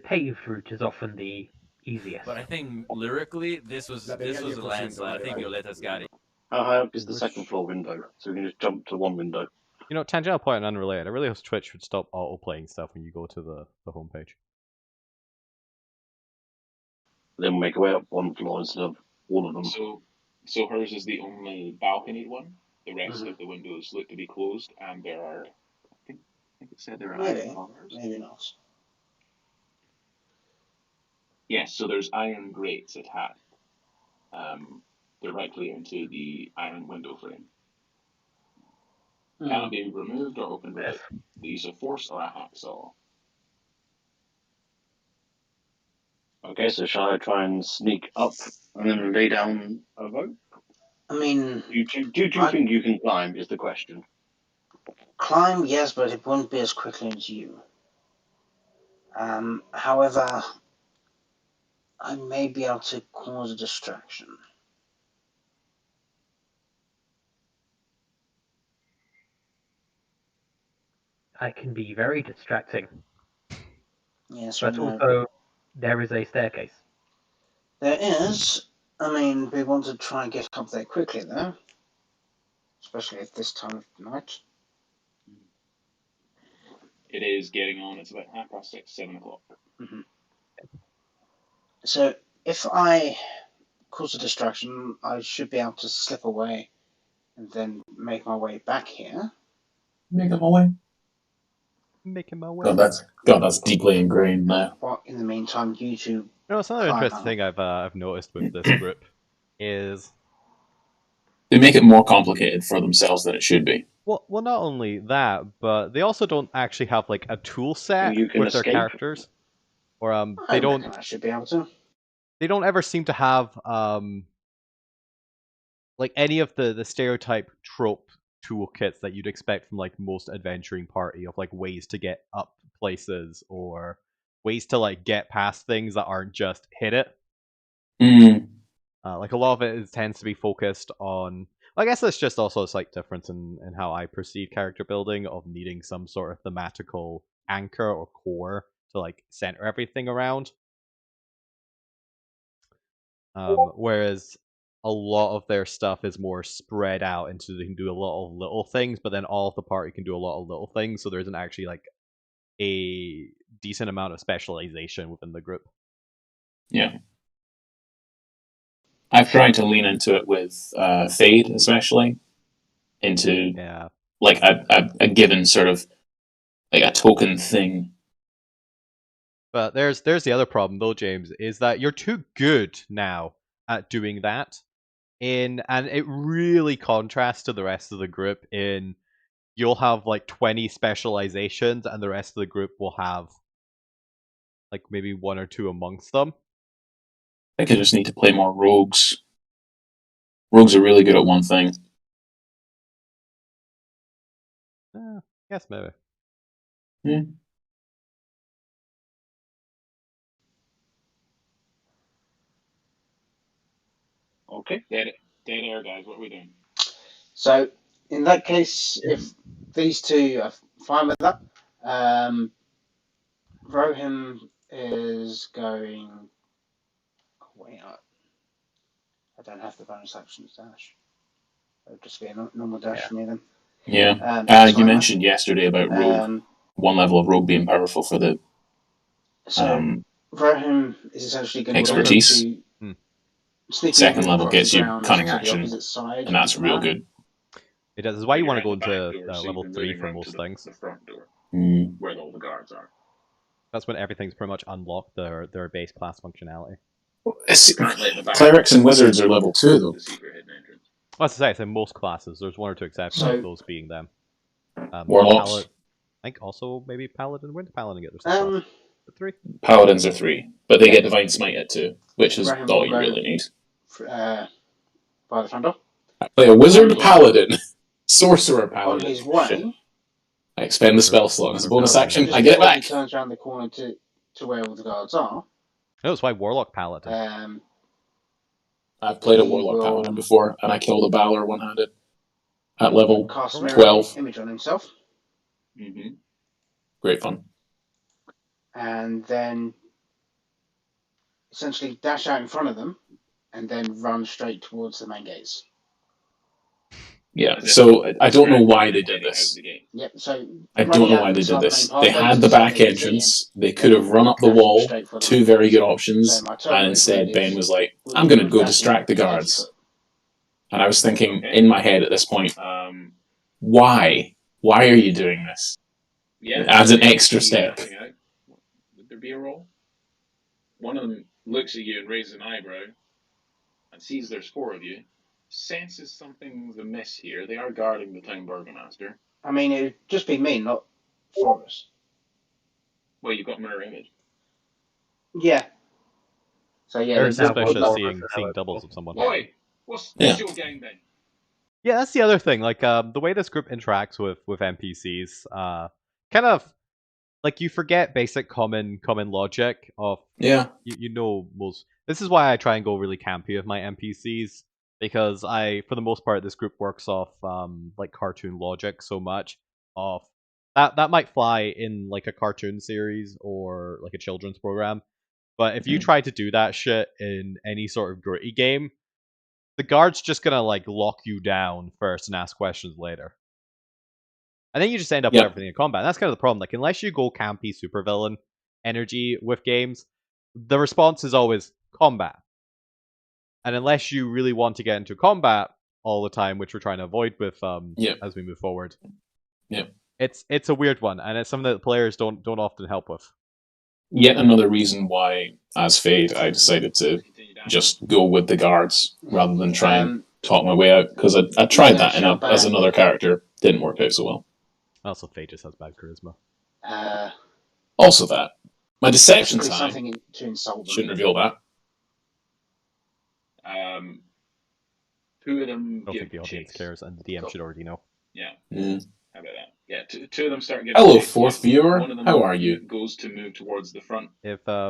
paved route is often the easiest. But I think lyrically, this was a landslide. I think Violetta's got it. How high up is the Which- second floor window? So we can just jump to one window. You know, tangential point and unrelated. I really hope Twitch would stop auto-playing stuff when you go to the homepage. Then we'll make our way up one floor instead of all of them. So hers is the only balconied one. The rest Mhm. of the windows look to be closed, and there are, I think it said there are Maybe. iron bars. Maybe not. Yes, so there's iron grates attached directly into the iron window frame. Cannot be removed or opened without the use of force or a hacksaw. Okay, so shall I try and sneak up and then lay down a rope? I mean, Do you think you can climb? Is the question. climb, yes, but it won't be as quickly as you. However, I may be able to cause a distraction. I can be very distracting. Yes, But I know. also, there is a staircase. There is. I mean, we want to try and get up there quickly, though. Especially at this time of night. It is getting on. It's about 6:30, 7 o'clock. Mm-hmm. So, if I cause a distraction, I should be able to slip away and then make my way back here. Making my way. Making my way. God, that's deeply ingrained now. But in the meantime, you two. You know, it's another climb interesting up. thing I've noticed with this group is They make it more complicated for themselves than it should be. well, not only that, but they also don't actually have like a tool set You can with their escape. characters, or I they reckon don't. I should be able to. They don't ever seem to have like any of the stereotype trope toolkits that you'd expect from like most adventuring party of like ways to get up places or ways to like get past things that aren't just hit it. Mm. Like a lot of it tends to be focused on. I guess that's just also a slight difference in how I perceive character building of needing some sort of thematical anchor or core to like center everything around. Whereas a lot of their stuff is more spread out into they can do a lot of little things, but then all of the party can do a lot of little things, so there isn't actually like a decent amount of specialization within the group. Yeah. I've tried to lean into it with Fade, especially, into like a given sort of like a token thing. But there's the other problem though, James, is that you're too good now at doing that. And it really contrasts to the rest of the group in you'll have like 20 specializations and the rest of the group will have like maybe one or two amongst them. I think I just need to play more rogues. Rogues are really good at one thing. Yes, maybe. Yeah. Okay. Dead air, guys. What are we doing? So, in that case, if these two are fine with that, Rohim is going. Wait, I don't have the bonus action dash. It'll just be a normal dash for me then. Yeah. You mentioned yesterday about rogue. One level of rogue being powerful for the. So Rohim is essentially going expertise. to Second level gets you cunning to action, and that's real good. It does. This is why you want to go into so level you're 3 moving for round most to things. the front door, where all the guards are. That's when everything's pretty much unlocked their base class functionality. Clerics and wizards are level 2 though. The secret hidden entrance. Well, as I say, in most classes, there's one or two exceptions, those being them. Warlocks. I think also maybe Paladin. When did Paladin get their stuff? 3? Paladins are 3, but they get Divine Smite at 2, which is Ibrahim all will you go really need. By the front door. I play a Wizard On his- Paladin, Sorcerer On Paladin. his way, Shit. I expend the spell slot as a bonus action. just I get it before he back. turns around the corner to where all the guards are. No, it's why Warlock Paladin. I've played a he Warlock will- Paladin before, and I killed a Balor one-handed at level Cast 12. image on himself, Mm-hmm. Great fun. and then essentially dash out in front of them, and then run straight towards the main gates. Yeah, so I don't know why they did this. Yep. So I don't know why they did this. They had the back entrance. They could have run up the wall. 2 very good options. And instead, Ben was like, I'm going to go distract the guards. And I was thinking in my head at this point, why? Why are you doing this? Yeah, It adds an extra step. Would there be a roll? One of them looks at you and raises an eyebrow and sees there's 4 of you. Senses something's amiss here. They are guarding the town burgomaster. I mean, it'd just be me, not 4 of us. Well, you've got mirror image. Yeah. So yeah, Very there's suspicious one seeing person doubles of someone. Boy, what's Yeah. your game then? Yeah, that's the other thing. Like, the way this group interacts with NPCs, kind of like you forget basic common logic of Yeah. you know most. This is why I try and go really campy with my NPCs, because for the most part, this group works off like cartoon logic so much of that might fly in like a cartoon series or like a children's program, but if you try to do that shit in any sort of gritty game, the guard's just gonna like lock you down first and ask questions later. And then you just end up with everything in combat. And that's kind of the problem. Like, unless you go campy supervillain energy with games, the response is always combat. And unless you really want to get into combat all the time, which we're trying to avoid with as we move forward, it's a weird one, and it's something that the players don't often help with. Yet another reason why, as Fade, I decided to just go with the guards rather than try and talk my way out, because I tried that as another character. Didn't work out so well. Also, Fade just has bad charisma. Also that. My deception time. Something to insult them. Shouldn't reveal that. 2 of them. I don't think the audience cares, and the DM should already know. Yeah. Mm. How about that? Yeah, 2 of them start giving. Hello, 4th viewer. One of them How are you? Goes to move towards the front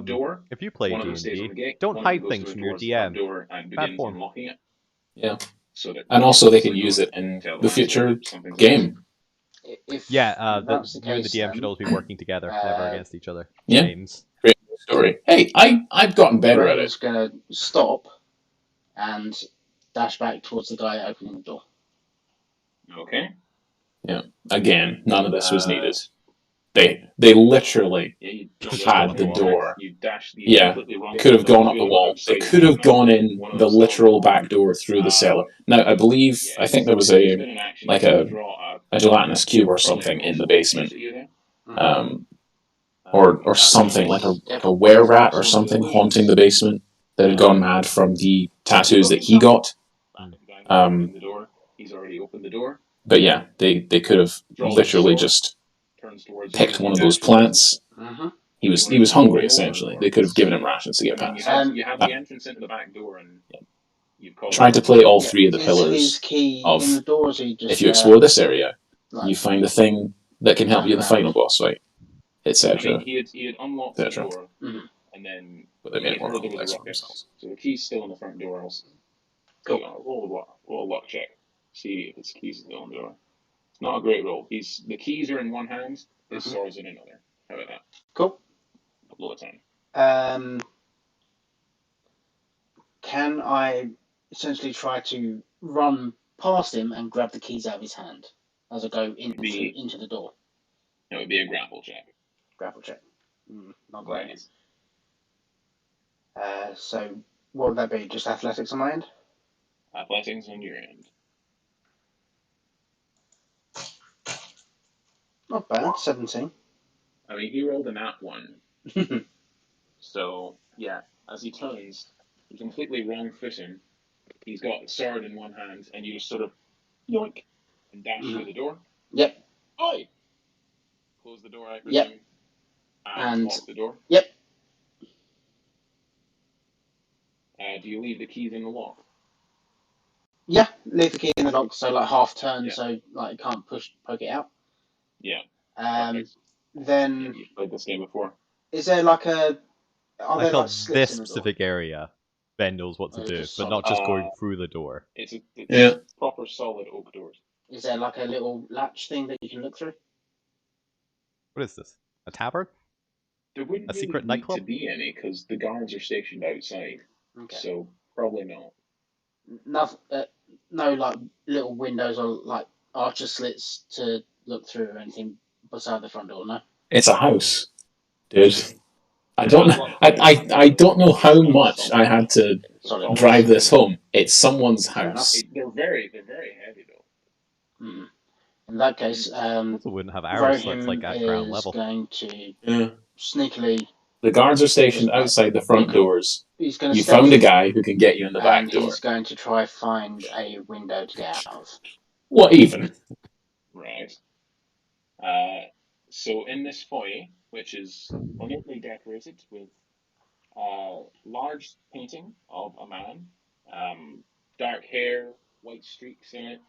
door. If you play D&D, don't hide things from your DM. Door and Bad begins form. unlocking it. Yeah. So that and also they can use it in the future game. If you and the case, DM should always be working together, never against each other. Yeah. James. Great story. Hey, I've gotten better at it. It's going to stop and dash back towards the guy opening the door. Okay. Yeah. Again, none of this was needed. They literally had the door. Yeah, could have gone up the wall. They could have gone in the literal back door through the cellar. Now, I think there was a gelatinous cube or something in the basement, or something like a were-rat or something haunting the basement that had gone mad from the tattoos that he got. He's already opened the door. But yeah, they could have literally just picked one of those plants. He was hungry, essentially. They could have given him rations to get past. You have the entrance into the back door, and you've tried to play all 3 of the pillars of, if you explore this area, you find a thing that can help you in the final boss fight, etc. I mean, he had unlocked the door, and then but they made it more complex for themselves. So the key's still in the front door. Also, roll a lock check. See if his keys are still on the door. It's not a great roll. The keys are in one hand, his sword's in another. How about that? Cool. A lot of time. Can I essentially try to run past him and grab the keys out of his hand as I go into the door? It would be a grapple check. Grapple check. Not great. So what would that be? Just athletics on my end? Athletics on your end. Not bad. 17. I mean, he rolled a nat 1. So, yeah, as he turns, he's completely wrong footing. He's got the sword in one hand, and you just sort of yoink and dash through the door. Yep. the door, I Yep. presume. And And- lock the door. Yep. Do you leave the keys in the lock? Yeah, leave the key in the lock, so like half turn, Yeah. so like you can't poke it out. Yeah. Then You've played this game before. is there like a? Are Like there like on slits this in the door? specific area, Ben knows what to Or do, just but solid? not just going through the door. It's Yeah. proper solid oak doors. Is there like a little latch thing that you can look through? What is this? A tavern? There wouldn't A really secret need nightclub? to be any because the guards are stationed outside. Okay. So probably not. No like little windows or like archer slits to look through or anything beside the front door. No. It's a house, dude. I don't know how much I had to Solid. drive this home. It's someone's house. They're very heavy though. Mm. In that case, Also wouldn't have arrow slits Rohim like at ground is level. going to Yeah. sneakily. The guards are stationed outside the front doors. He's going to. You found a guy who can get you in the back and door. he's going to try find a window to get out of. What even? Right. So in this foyer, which is ornately decorated with large painting of a man, dark hair, white streaks in it,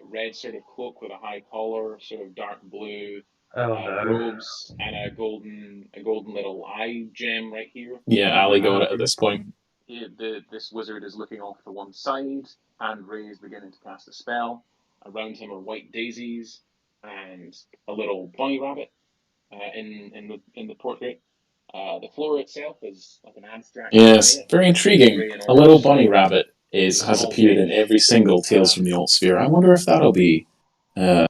red sort of cloak with a high collar, sort of dark blue robes, and a golden little eye gem right here. Yeah, Ali got it at this point. This wizard is looking off to one side, hand raised, beginning to cast a spell. Around him are white daisies and a little bunny rabbit in the portrait. The floor itself is like an abstract. Yes, very intriguing. A little bunny rabbit has appeared in every single Tales from the Alt Sphere. I wonder if that'll be. I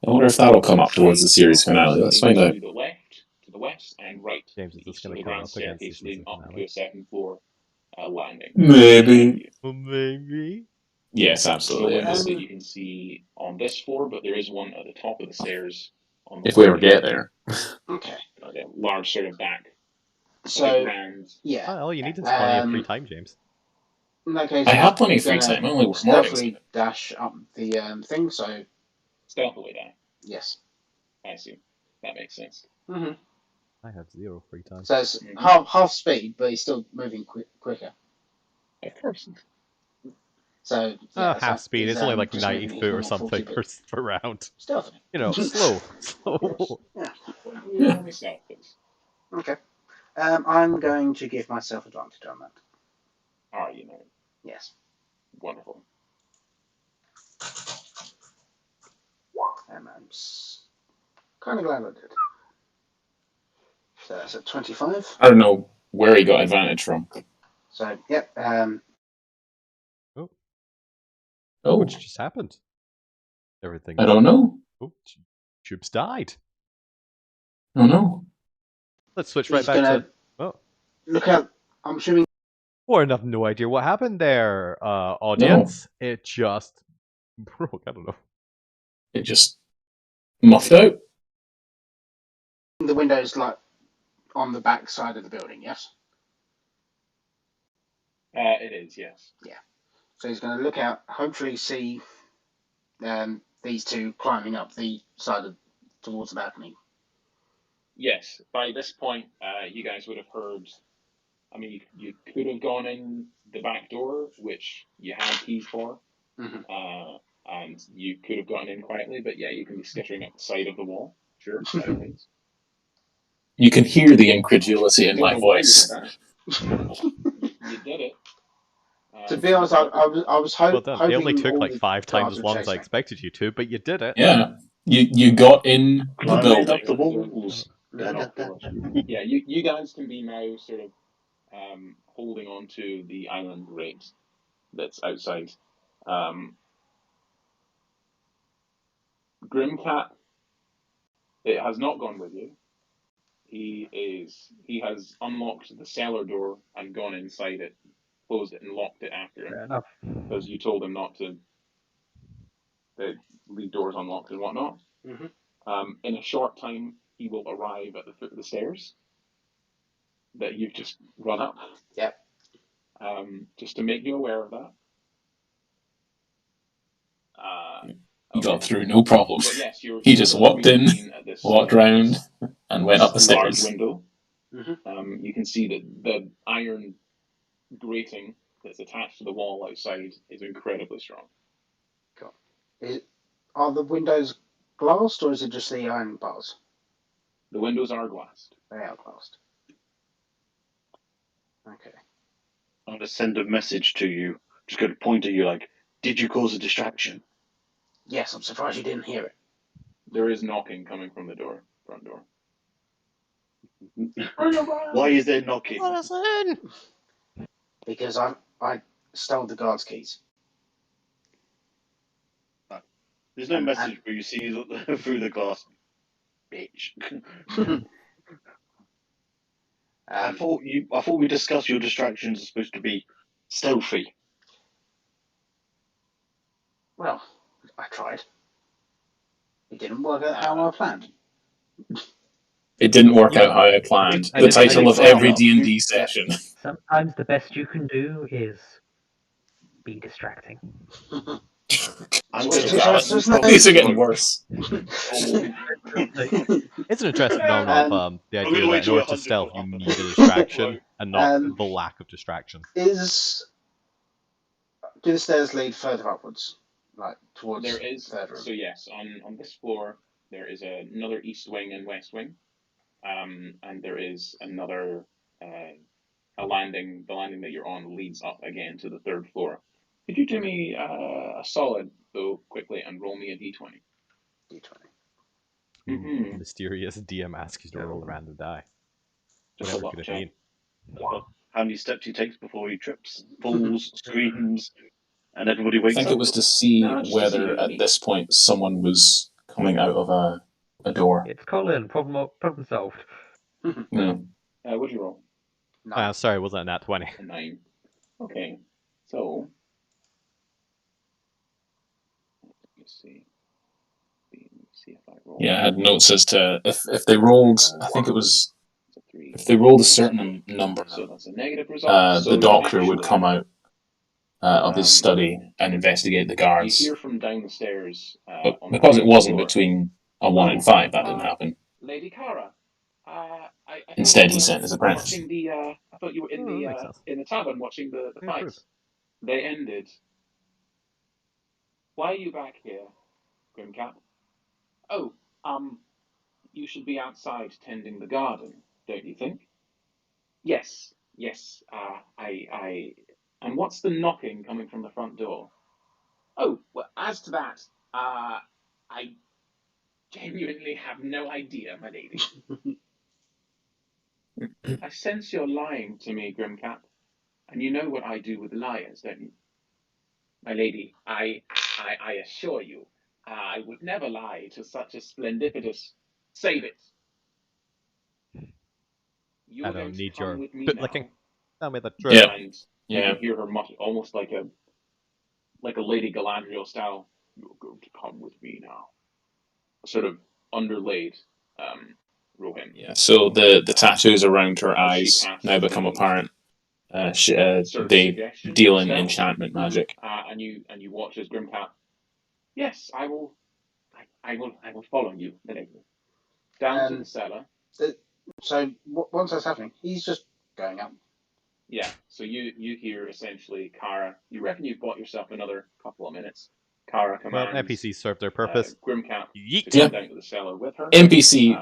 wonder if that'll come up towards the series finale. Let's find out. To the left, to the west, and right. James, is this So going the to come grand up against the staircase leading season up to finale? a second floor landing. Maybe. Well, maybe. Yes, No absolutely. windows that you can see on this floor, but there is one at the top of the stairs. On the If we ever get there. Okay. Like a large sort of back. So Grand. yeah. All you need is plenty of free time, James. In that case, I have plenty of free gonna time. I only work mornings. stealthily dash up the thing. So Stealthily down. yes. I see. That makes sense. Mm-hmm. I have 0 free time. So it's half speed, but he's still moving quicker. Of course. So yeah, half speed. It's only like just 90 moving foot or 40 something foot. per round. Stealthily. You know, slow. Yeah. Only stealth, please. Okay. I'm going to give myself advantage on that. Are you know? Yes. Wonderful. And I'm kind of glad I did. So that's a 25. I don't know where he got advantage from. So yep. Oh, Oh, what just happened? Everything. I don't know. Oh, Tubes died. I don't know. Let's switch right He's back gonna to. Oh, look out. I'm assuming. Warren have no idea what happened there, audience. It just broke. I don't know. It just muffed out. The window's like on the back side of the building. Yes. It is, yes. Yeah. So he's going to look out. Hopefully, see these two climbing up the side towards the balcony. Yes. By this point, you guys would have heard. I mean, you could have gone in the back door, which you had keys for, and you could have gotten in quietly. But yeah, you can be skittering up the side of the wall. Sure, by all means. You can hear the incredulity in my voice. You did it. To be honest, I was hoping. Well done. It only took all like the 5 times guards as would long chase as I me. expected you to, but you did it. Yeah. You got in the Climbing up building. the walls. Yeah, you guys can be now sort of holding on to the island grate that's outside. Grimcat, it has not gone with you. He has unlocked the cellar door and gone inside it, closed it and locked it after him. Fair enough. Because you told him not to leave doors unlocked and whatnot. In a short time, he will arrive at the foot of the stairs that you've just run up. Yep. Just to make you aware of that. He got through, no problem. But yes, He just walked in. At this walked round and went up the large stairs. window, Mhm. you can see that the iron grating that's attached to the wall outside is incredibly strong. Cool. Are the windows glassed or is it just the iron bars? The windows are glassed. They are glassed. Okay. I'm going to send a message to you. Just going to point at you like, did you cause a distraction? Yes, I'm surprised you didn't hear it. There is knocking coming from the front door. Why is there knocking? Because I stole the guard's keys. There's no And- message where you see through the glass. Bitch. I thought we discussed your distractions are supposed to be stealthy. Well, I tried. It didn't work out how I planned. It didn't work out how I planned. The title of every D&D session. Sometimes the best you can do is be distracting. I'm Well, going there's no- These are getting worse. It's an interesting phenomenon of the I'm idea gonna wait that in till order we're to stealth, you 100 need a distraction and not Um, the lack of distraction. Do the stairs lead further upwards, like towards There is, third room? so yes, on this floor there is another east wing and west wing, and there is another a landing. The landing that you're on leads up again to the third floor. Could you do me a solid though quickly and roll me a d20? D20. Mm-hmm. Mysterious DM asks you to roll a random die. Just Whatever a could it check. mean? How many steps he takes before he trips, falls, screams, and everybody I wakes think up? it was to see No, just to see whether what it at means. this point someone was coming out of a door. It's Colin. Problem solved. Yeah. What'd you roll? No. Sorry, wasn't a nat 20. A 9. Okay, so let me see. Let me see if I roll. Yeah, I had notes as to if they rolled, I think it was, It's a 3. if they rolled a certain number, So that's a negative result. So the doctor would actually, come out of his study and investigate the you guards. hear from down the stairs But on the because it ground wasn't floor, between a 1 and 5, that didn't happen. Lady Cara, I Instead, thought you he were sent his apprentice. watching the. I thought you were Oh, that makes sense. in the tavern watching the Yeah, fights. proof. They ended. Why are you back here, Grimcap? Oh, you should be outside tending the garden, don't you think? Yes, yes. And what's the knocking coming from the front door? Oh, well, as to that, I genuinely have no idea, my lady. I sense you're lying to me, Grimcap, and you know what I do with liars, don't you? My lady, I assure you, I would never lie to such a splendiferous. Save it. You're I going don't to need come your with me bit now. licking. Tell me the truth. Yeah. And Yeah. you hear her mutter, almost like a Lady Galadriel style. You're going to come with me now. Sort of underlaid Rohan. Yeah. So the tattoos around her As she eyes casts now become the apparent. sort of They suggestion deal in spell, enchantment magic. and you watch as Grimcap. Yes, I will follow you, my lady, down to the cellar. So once that's happening, he's just going up. Yeah, so you hear essentially Kara. You reckon you've bought yourself another couple of minutes. Kara Well, commands NPCs serve their purpose. Grimcap to Yeet. come Yeah. down to the cellar with her. NPC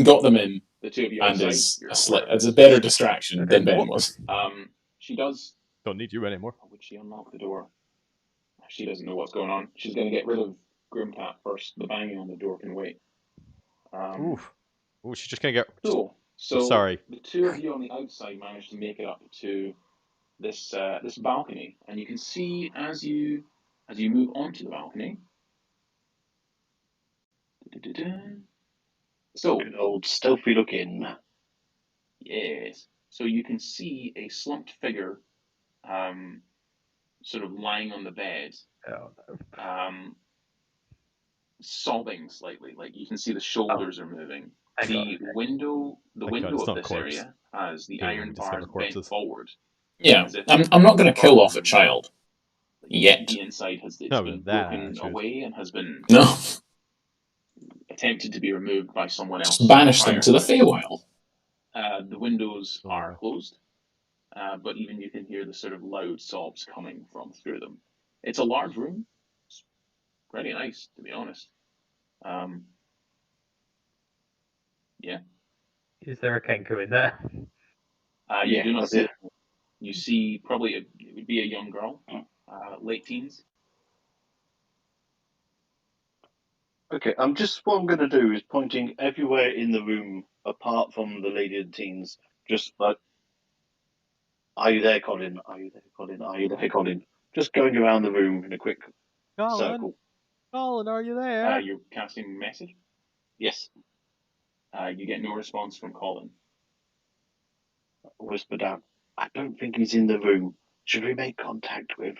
got them in The two of you and outside. is You're it's a better distraction than Ben What? was. She does. Don't need you anymore. Would she unlock the door? She doesn't know what's going on. She's going to get rid of Grimcap first. The banging on the door can wait. Oof. Ooh, she's just gonna get. Cool. So sorry. the two of you on the outside manage to make it up to this balcony, and you can see as you move onto the balcony. So Good old stealthy looking. yes, so you can see a slumped figure, sort of lying on the bed, Oh, no. sobbing slightly. Like you can see the shoulders are moving. The window it's of not this corpse. area has the Hate when iron we discover bars bent corpses. forward. Yeah, As if I'm not going to kill off a child yet. The inside has No, been that broken attitude. away and has been No. attempted to be removed by someone else. Just banish them to the Feywild. The windows Oh, are no. closed, but even you can hear the sort of loud sobs coming from through them. It's a large room. It's pretty nice, to be honest. Yeah. Is there a Kenku in there? You do not that's see. it. You see probably it would be a young girl, late teens. Okay, what I'm going to do is pointing everywhere in the room apart from the lady and teens. Just like, are you there, Colin? Are you there, Colin? Are you there, Colin? Just going around the room in a quick circle. Colin, are you there? You're casting a message. Yes, You get no response from Colin. whisper down. I don't think he's in the room. Should we make contact with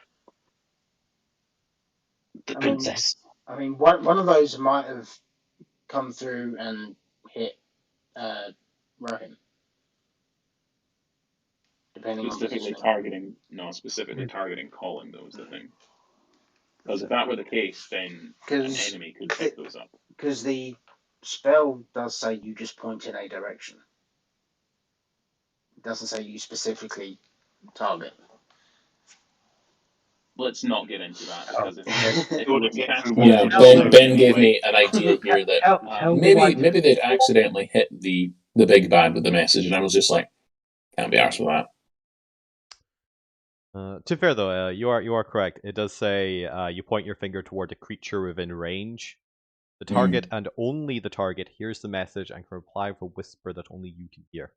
the princess? I mean, one of those might have come through and hit Rohim, depending on Specifically positioning. specifically targeting Colin, though, is the thing. Because if that were the case, then an enemy could pick those up. Because the spell does say you just point in a direction. It doesn't say you specifically target. Let's not get into that, because if Ben gave me an idea here that maybe they'd accidentally hit the big bad with the message, and I was just like, can't be arsed with that. To be fair though, you are correct. It does say you point your finger toward a creature within range. The target and only the target hears the message and can reply with a whisper that only you can hear.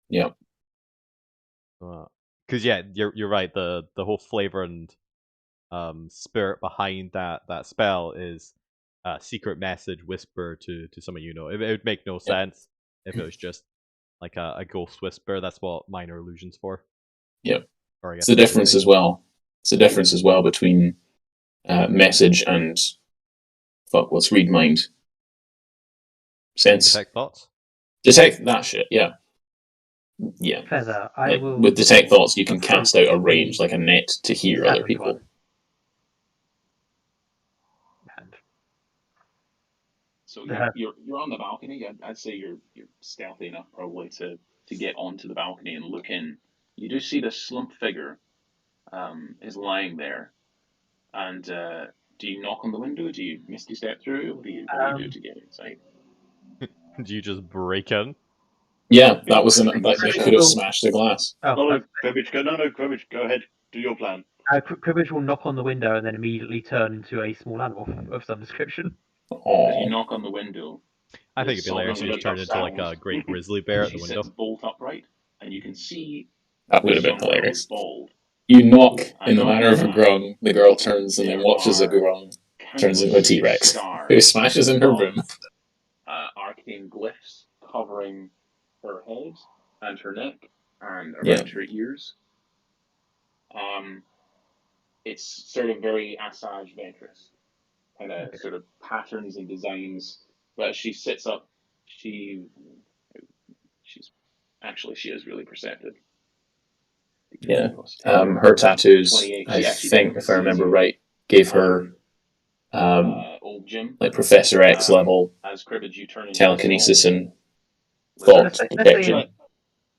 Yeah. Because you're right. The whole flavor and spirit behind that spell is secret message whisper to someone you know. It would make no sense if it was just like a ghost whisper. That's what minor illusion's for. Yeah. It's the difference as well. It's the difference as well between message and what's read mind. Sense. Detect thoughts. Detect that shit. Yeah. Yeah. Feather. With detect thoughts, you can cast out a range like a net to hear other people. So you're on the balcony. I'd say you're stealthy enough probably to get onto the balcony and look in. You do see the slump figure is lying there. And do you knock on the window? Do you misty step through? What do you do to get inside? Do you just break in? Yeah, that was they could have smashed the glass. No, Cribbage, go ahead. Do your plan. Cribbage will knock on the window and then immediately turn into a small animal of some description. As you knock on the window, I think it'd be hilarious if you just turned into like a great grizzly bear at the window. Sits bolt upright, and you can see that would have been hilarious. Bald. You knock in the manner of a grung, the girl turns and then watches a grung turns into a T-Rex who smashes in her room. Arcane glyphs covering her head and her neck and around her ears. It's starting very Asajj Ventress, kind of sort of patterns and designs. But as she sits up, she is really perceptive. Yeah. Her tattoos, I think, if I remember right, gave her old Jim, like Professor X level as Cribbage, you turn telekinesis and thought protection.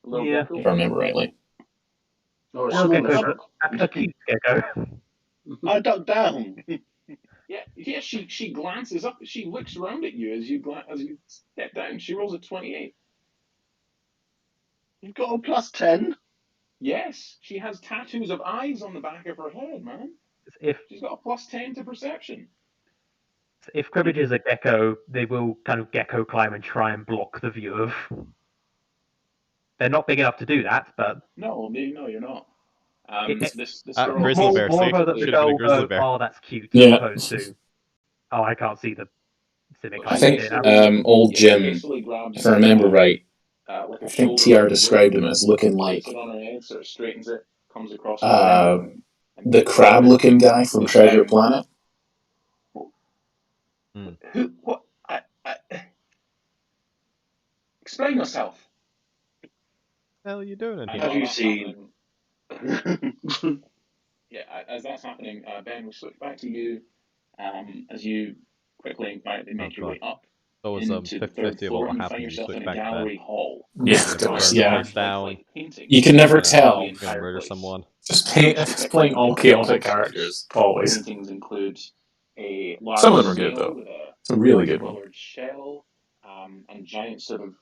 Yeah. If I remember rightly. Or a cute gecko. I ducked down. Yeah. She glances up. She looks around at you as you step down. She rolls a 28. You've got a +10. Yes, she has tattoos of eyes on the back of her head, man. She's got a +10 to perception. If Cribbage is a gecko, they will kind of gecko climb and try and block the view of. They're not big enough to do that, but no, you're not. This girl, grizzly bear more safe. that the Should have been a grizzly bear. Oh, that's cute. As opposed to, oh, I can't see the civic. I think old Jim, if I remember right, I think TR described him as looking like the crab-looking guy from Treasure Planet. Who? What? Explain yourself. What the hell are you doing in here? Have you seen? Yeah, as that's happening, Ben, we switch back to you as you quickly and quietly make your way up So it's into the third 50-50 floor, about what and you find happens if you yourself switch in a back then. gallery hall. Yeah, Gonna gosh, burn the yeah. place down. Paintings. You can never Gonna tell. The entire murder place. someone. Just playing all chaotic characters, always. Paintings include a large Some of them are good, snail though. with a Some really good ones. colored shell, and giant sort of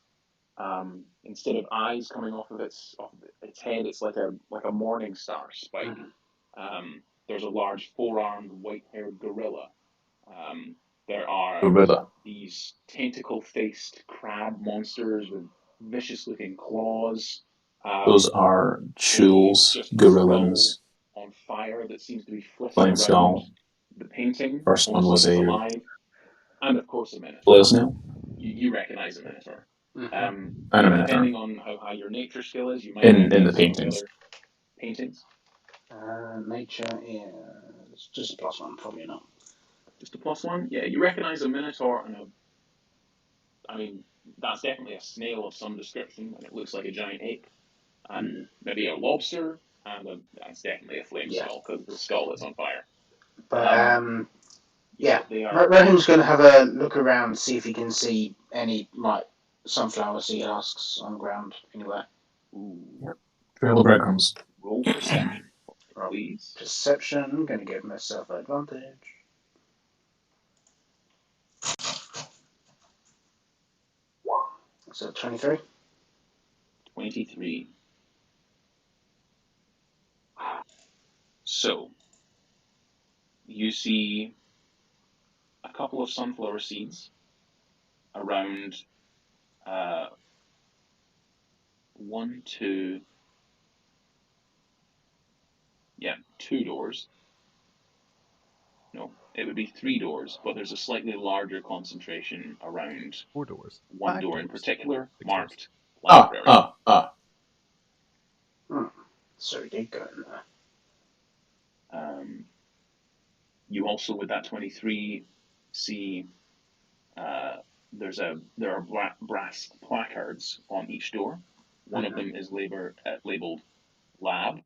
instead of eyes coming off of its head, it's like a morning star spike. There's a large 4-armed, white-haired gorilla. There are Gorilla. these tentacle-faced crab monsters with vicious-looking claws. Those are chuls, just a gorillans, skull on fire that seems to be flitting flame around skull. the painting. First one almost was like it's a alive. And of course a minotaur. blail snail. You recognize a minotaur. And a minotaur. Depending on how high your nature skill is, you might In the recognize some of paintings. other paintings. Nature is just a +1 from you now. Just a +1? Yeah, you recognize a minotaur and that's definitely a snail of some description, and it looks like a giant ape. And maybe a lobster, and that's definitely a flame skull, because the skull is on fire. But, yeah, they are. Rohan's going to have a look around, see if he can see any, like, sunflower seed husks on the ground anywhere. Ooh. Trail of breadcrumbs. Roll perception, please. Perception, I'm going to give myself advantage. So 23. 23. So, you see a couple of sunflower seeds around 2 doors. No, it would be 3 doors, but there's a slightly larger concentration around 4 doors. 1 5 door in doors. particular, 6 marked library. So he did go in there. You also, with that 23, see there are brass placards on each door. One of them is labeled lab.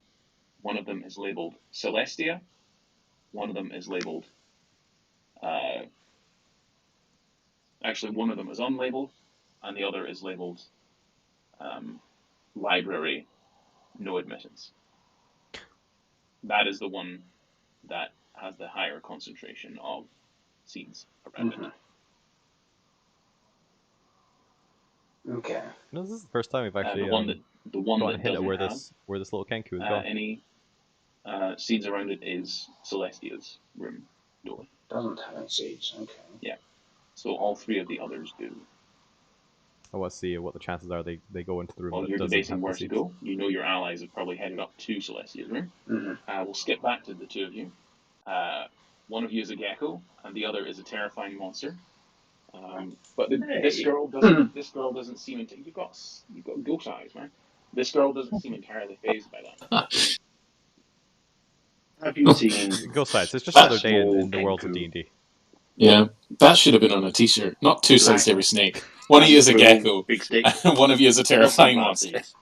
One of them is labeled Celestia. One of them is labeled. Actually, one of them is unlabeled, and the other is labeled library, no admittance. That is the one that has the higher concentration of seeds around it. Okay. No, this is the first time we've actually the one that gotten a hint at doesn't where have this little Kenku is gone. any seeds around it is Celestia's room door. Doesn't have any seeds. Okay. Yeah. So all 3 of the others do. I want to see what the chances are they go into the room While that you're doesn't debating have where the to seeds. go, you know your allies have probably headed up to Celestia's room. We'll skip back to the 2 of you. One of you is a gecko, and the other is a terrifying monster. But this girl doesn't. This girl doesn't seem you've got ghost eyes, man. This girl doesn't seem entirely fazed by that. Have you seen Go sides. It's just a another day in small the worlds of Kenku? D&D. Yeah, that should have been on a t-shirt. Not 2 sides to every snake. One of you is a gecko, Big stick. and one of you is a terrifying Not monster. glasses.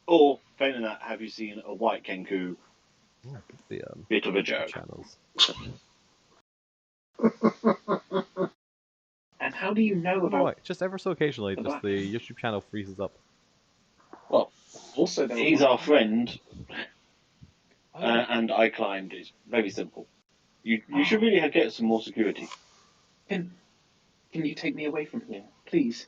Or, failing that, have you seen a white Kenku? The Bit of a joke. channels. And how do you know about? Why? Just ever so occasionally, the just black- the YouTube channel freezes up. Well, also He's our friend, Oh. and I climbed. It's very simple. You should really get some more security. Can you take me away from here, please?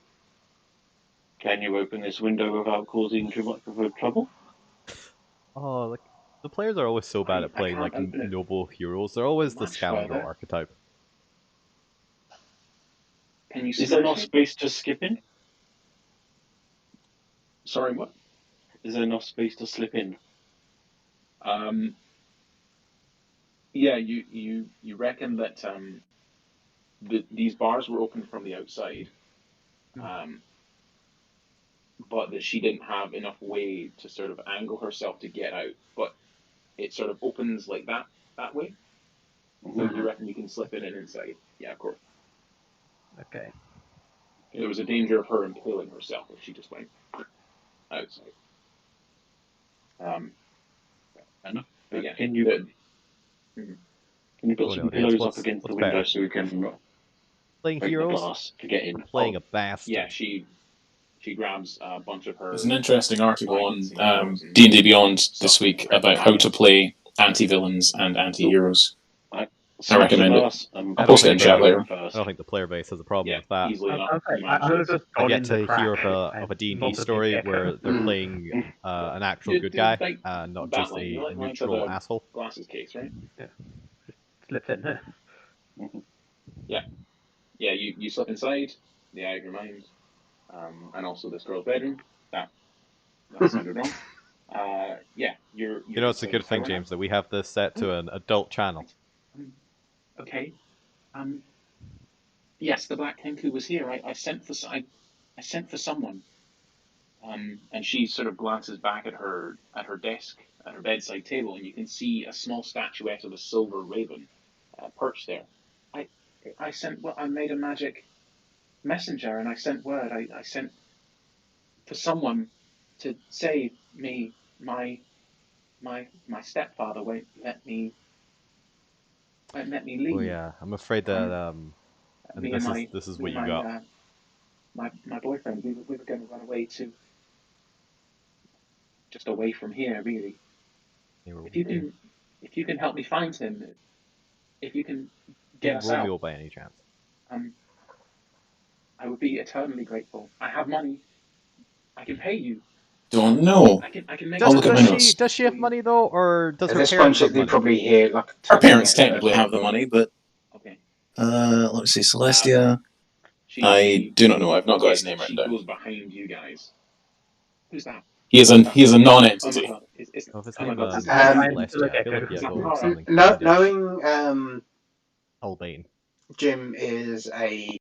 Can you open this window without causing too much of a trouble? Oh, like the players are always so bad at playing can't like open it noble heroes. They're always the much scoundrel further. archetype. Can you? Is there not space to skip in? Sorry, what? Is there enough space to slip in? Yeah, you reckon that these bars were open from the outside, but that she didn't have enough way to sort of angle herself to get out. But it sort of opens like that way. So you reckon you can slip in and inside? Yeah, of course. Okay. There was a danger of her impaling herself if she just went outside. But yeah, Can you put some pillows up against the window better? so we can? Playing break the heroes? glass to get in. Playing a bastard. Yeah, she grabs a bunch of her. There's an interesting article on knights and heroes and D&D Beyond this stuff week right about behind how her. to play anti-villains and anti-heroes. Smash recommend the it. glass. I'll post it in chat later. I don't think the player base has a problem Yeah, with that. easily enough. Okay, You I manage would have this. just I've gone yet in the to crack hear of a and D&D not a story big where gecko. they're playing an actual Dude, good guy, like, not just Batman, you a like lines neutral of a asshole. glasses case, right? Slipped in there. Yeah, you slip inside the eye of your mind, and also this girl's bedroom. That sounded wrong. Yeah, you're You know, it's a inside good the thing, tower now. James, that we have this set to an adult channel. Okay. Yes, the Black Kenku was here. I sent for someone. And she sort of glances back at her desk, at her bedside table, and you can see a small statuette of a silver raven perched there. I sent. Well, I made a magic messenger, and I sent word. I sent for someone to save me. My stepfather won't let me leave. Oh yeah, I'm afraid that and Me this and is my this is me what and you got. my boyfriend. We were going to run away to just away from here, really. If you can help me find him, if you can get us Romeo out, by any chance? I would be eternally grateful. I have money. I can pay you. Don't know. I can make. I'll look at my notes. Does she have money though, or does At her this parents point, have they money? probably hear like. Our parents technically have the money, but Okay. let's see, Celestia. She do not know. I've not got his name she written down. goes behind you guys. Who's that? He is a Oh my non-entity. god! It's, Oh, if his oh my name god! was This Celestia, I feel like is yeah, that go Tara? something kind of Knowing Albane. Jim is a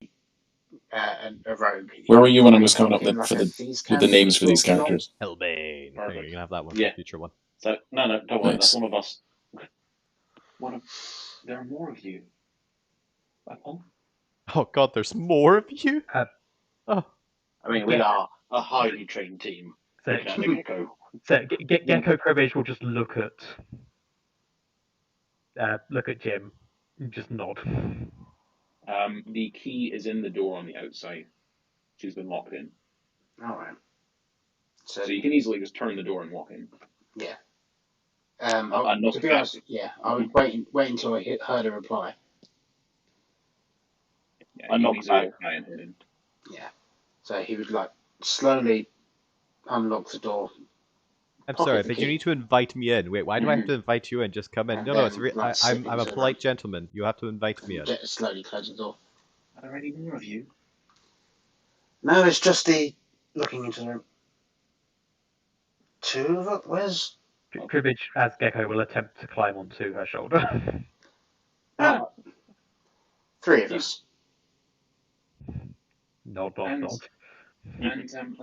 rogue. Where were you when I was Probably coming up like with a the these with the can names for these sort of characters? Albane. There, Perfect. you can have that one for Yeah. a future one. So no, don't worry. Nice. That's one of us. There are more of you. Okay. Oh god, there's more of you? Oh. I mean, we are a highly trained team. So, Looking at the gecko. so Gecko Cribbage will just look at Jim, and just nod. The key is in the door on the outside. She's been locked in. All right. So you can easily just turn the door and walk in. Yeah. To be honest, yeah, I would wait until I heard a reply. Yeah, I'm you not can easily back. walk by and head in. Yeah. So he would like slowly unlock the door. I'm Pocket sorry, the but key. you need to invite me in. Wait, why do I have to invite you in? Just come in. And No, it's then, like, I'm slip a into the polite room. gentleman. You have to invite me in. Slowly close the door. Are there any more of you? No, it's just the looking into the room. Two of it. Where's? Cribbage, as Gecko, will attempt to climb onto her shoulder. Three of us. Nod. And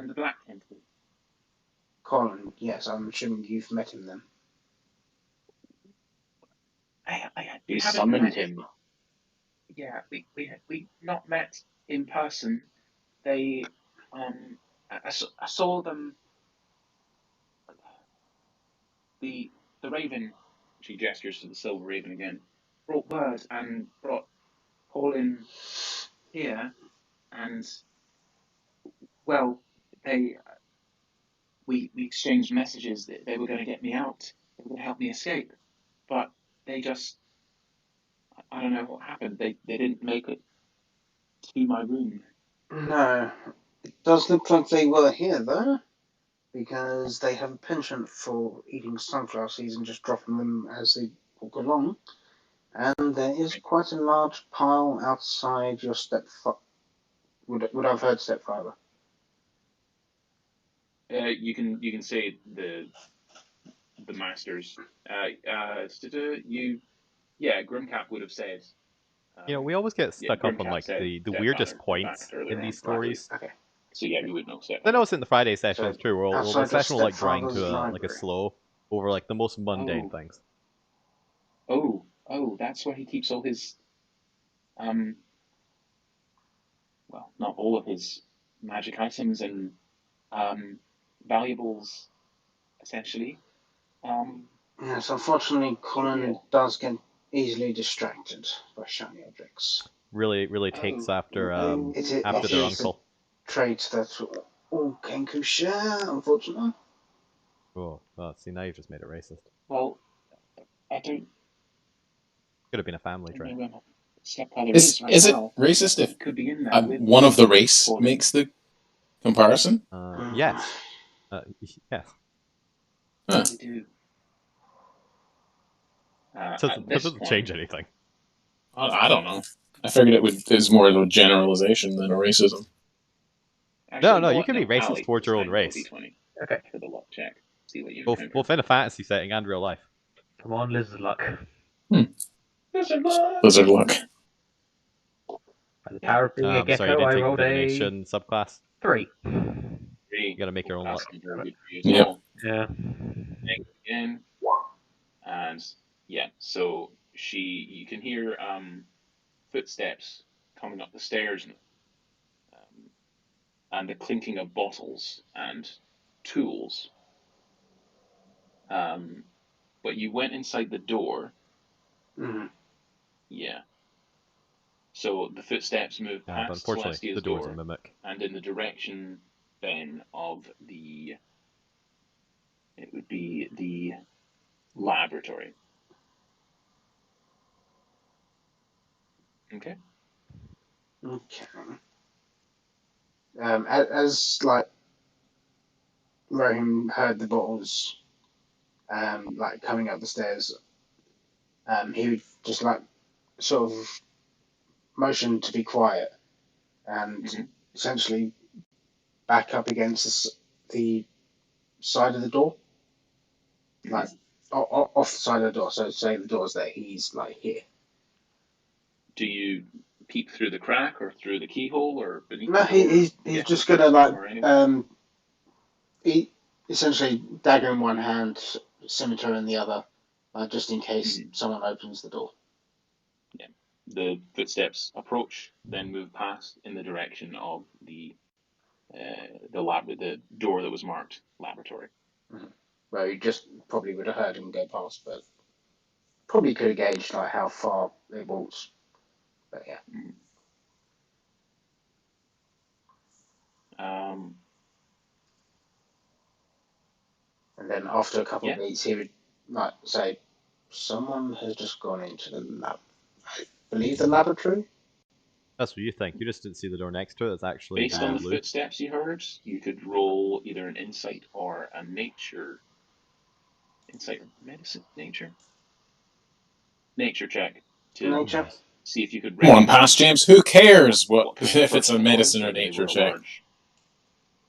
the Black Kenku. Colin. Yes, I'm assuming you've met him then. You haven't summoned met- him. Yeah, we not met in person. They I saw them. The raven. She gestures to the silver raven again. Brought word and brought Paul in here, and well, we exchanged messages that they were going to get me out. They were going to help me escape, but they just I don't know what happened. They didn't make it to my room. No, it does look like they were here though, because they have a penchant for eating sunflower seeds and just dropping them as they walk along. And there is quite a large pile outside your stepfather. Would I've heard stepfather? You can say the masters. Grimcap would have said. You know, we always get stuck up on Grimcap like said the stepfather, weirdest in points fact, earlier in these on last week. stories. Okay. So yeah, you would know I stepfather. know it's in the Friday sessions So, too. Where the outside the session will like grind to stepfather's a library. slow over like the most mundane Oh. things. Oh, that's where he keeps all his well, not all of his magic items and valuables, essentially. Yes, unfortunately, Colin Yeah. does get easily distracted by shiny objects. really takes after It after their is uncle. a trait that all Kenku share, unfortunately. Oh, see, now you've just made it racist. Well, I don't Could have been a family trait. know where my stepfather Is right it now. racist if It could be in there with one of the race Colin. makes the comparison? Yes. Yes. Huh. They do. It doesn't change anything. I don't know. I figured it was more of a generalization than a racism. Actually, No, go you on, can be racist Ali, towards your this own time roll race. D20 Okay. for the luck check. See what you Both encounter. in a fantasy setting and real life. Come on, lizard luck. Lizard luck! Lizard luck. By the power of being a Sorry, you gecko, didn't I take rolled a divination subclass. 3. You gotta make your own luck. That's very good for you as Yep. well. Yeah. Next again. And yeah, so you can hear footsteps coming up the stairs and the clinking of bottles and tools. But you went inside the door. Mm-hmm. Yeah. So the footsteps move But past unfortunately, Celestia's the door's door a mimic. and in the direction then of it would be the laboratory. Okay. Okay. As like Rohim heard the bottles, like coming up the stairs, he would just like sort of motion to be quiet and essentially back up against the side of the door, like off the side of the door. So say the door's there, he's like here. Do you peep through the crack or through the keyhole or beneath No, the door? he's Yeah, just gonna like somewhere anyway. he essentially dagger in one hand, scimitar in the other, just in case someone opens the door. Yeah. The footsteps approach, then move past in the direction of the door that was marked laboratory. Mm-hmm. Well, you just probably would have heard him go past, but probably could have gauged like how far it walks. But yeah. And then after a couple of beats, he would like say, "Someone has just gone into the lab. I believe the laboratory." That's what you think. You just didn't see the door next to it. It's actually Based on the blue. footsteps you heard, you could roll either an insight or a insight or medicine nature check to see if you could Come on, pass, James. Who cares what if it's a medicine or nature check?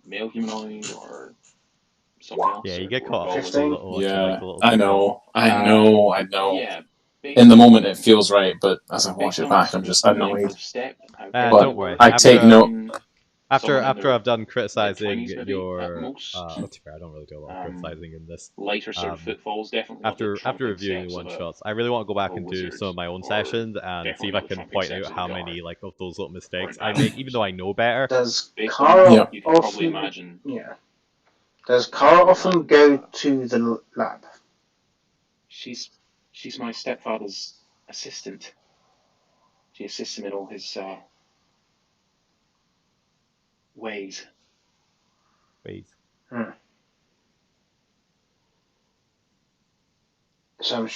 Male humanoid or someone else. Yeah, you or get caught up with the 15? little. Yeah, little I know. Yeah. In the moment, it feels right, but as I watch it back, I'm just annoyed. Don't worry. I take note. After I've done criticizing mid-20s your, at most. I don't really do a lot of criticizing in this. Lighter sort of footfalls, definitely. After reviewing the one shots, I really want to go back and do some of my own sessions and see if I can point out how many like of those little mistakes I make, even though I know better. Does Kara you can probably often imagine. Yeah. Does Kara often go to the lab? She's my stepfather's assistant. She assists him in all his ways. So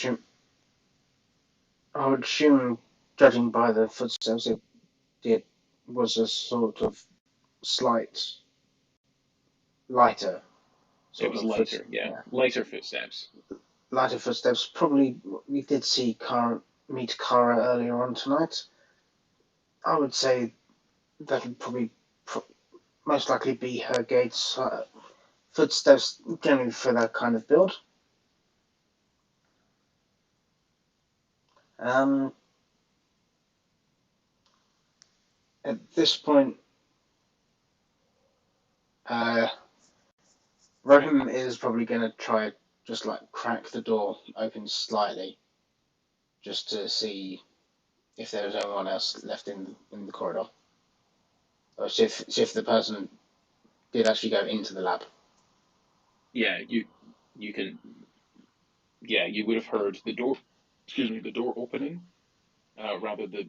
I would assume, judging by the footsteps, it was a sort of slight lighter. It was lighter, yeah. Lighter footsteps. Lighter footsteps. Probably we did meet Kara earlier on tonight. I would say that would probably most likely be her gates. Footsteps generally for that kind of build. At this point, Rohim is probably going to try just like crack the door open slightly, just to see if there's anyone else left in the corridor, or see if the person did actually go into the lab. Yeah, you can. Yeah, you would have heard the door. Excuse me, the door opening. Rather the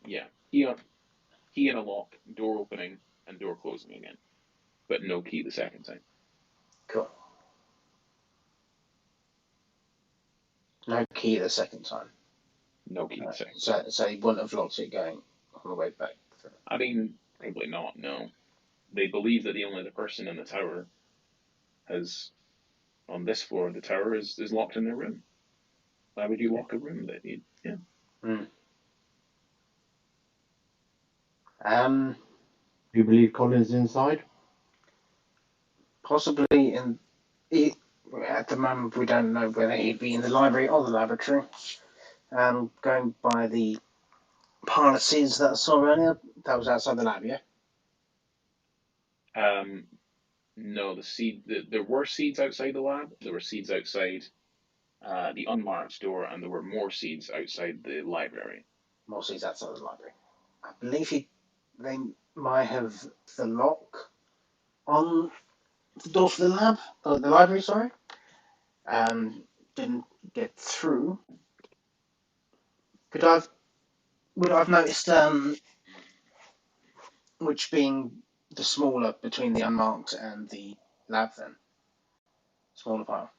yeah. Key and a lock, door opening, and door closing again. But no key the second time. Cool. No key the second time. No key the second time. So he wouldn't have locked it going on the way back. I mean, probably not, no. They believe that the only other person in the tower on this floor of the tower is locked in their room. Why would you lock a room that you, yeah. Do you believe Colin's inside? Possibly at the moment we don't know whether he'd be in the library or the laboratory. Going by the pile of seeds that I saw earlier, that was outside the lab, yeah? No, there were seeds outside the lab. There were seeds outside the unmarked door, and there were more seeds outside the library. More seeds outside the library. I believe they might have the lock on the door for the lab, or the library, sorry. Didn't get through. Would I've noticed which being the smaller between the unmarked and the lab then? Smaller pile.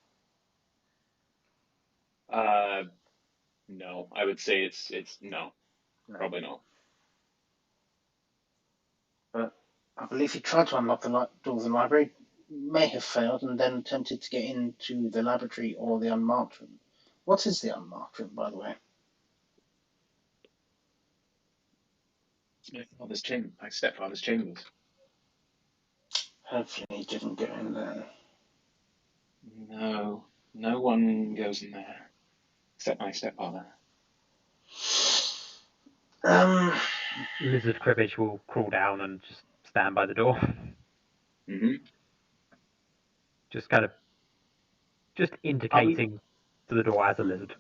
No, I would say it's no, probably not. But I believe he tried to unlock the door of the library, may have failed, and then attempted to get into the laboratory or the unmarked room. What is the unmarked room, by the way? My stepfather's chambers. Hopefully he didn't go in there. No, no one goes in there except my stepfather. Lizard Cribbage will crawl down and just stand by the door. Just kind of indicating to the door as a lizard.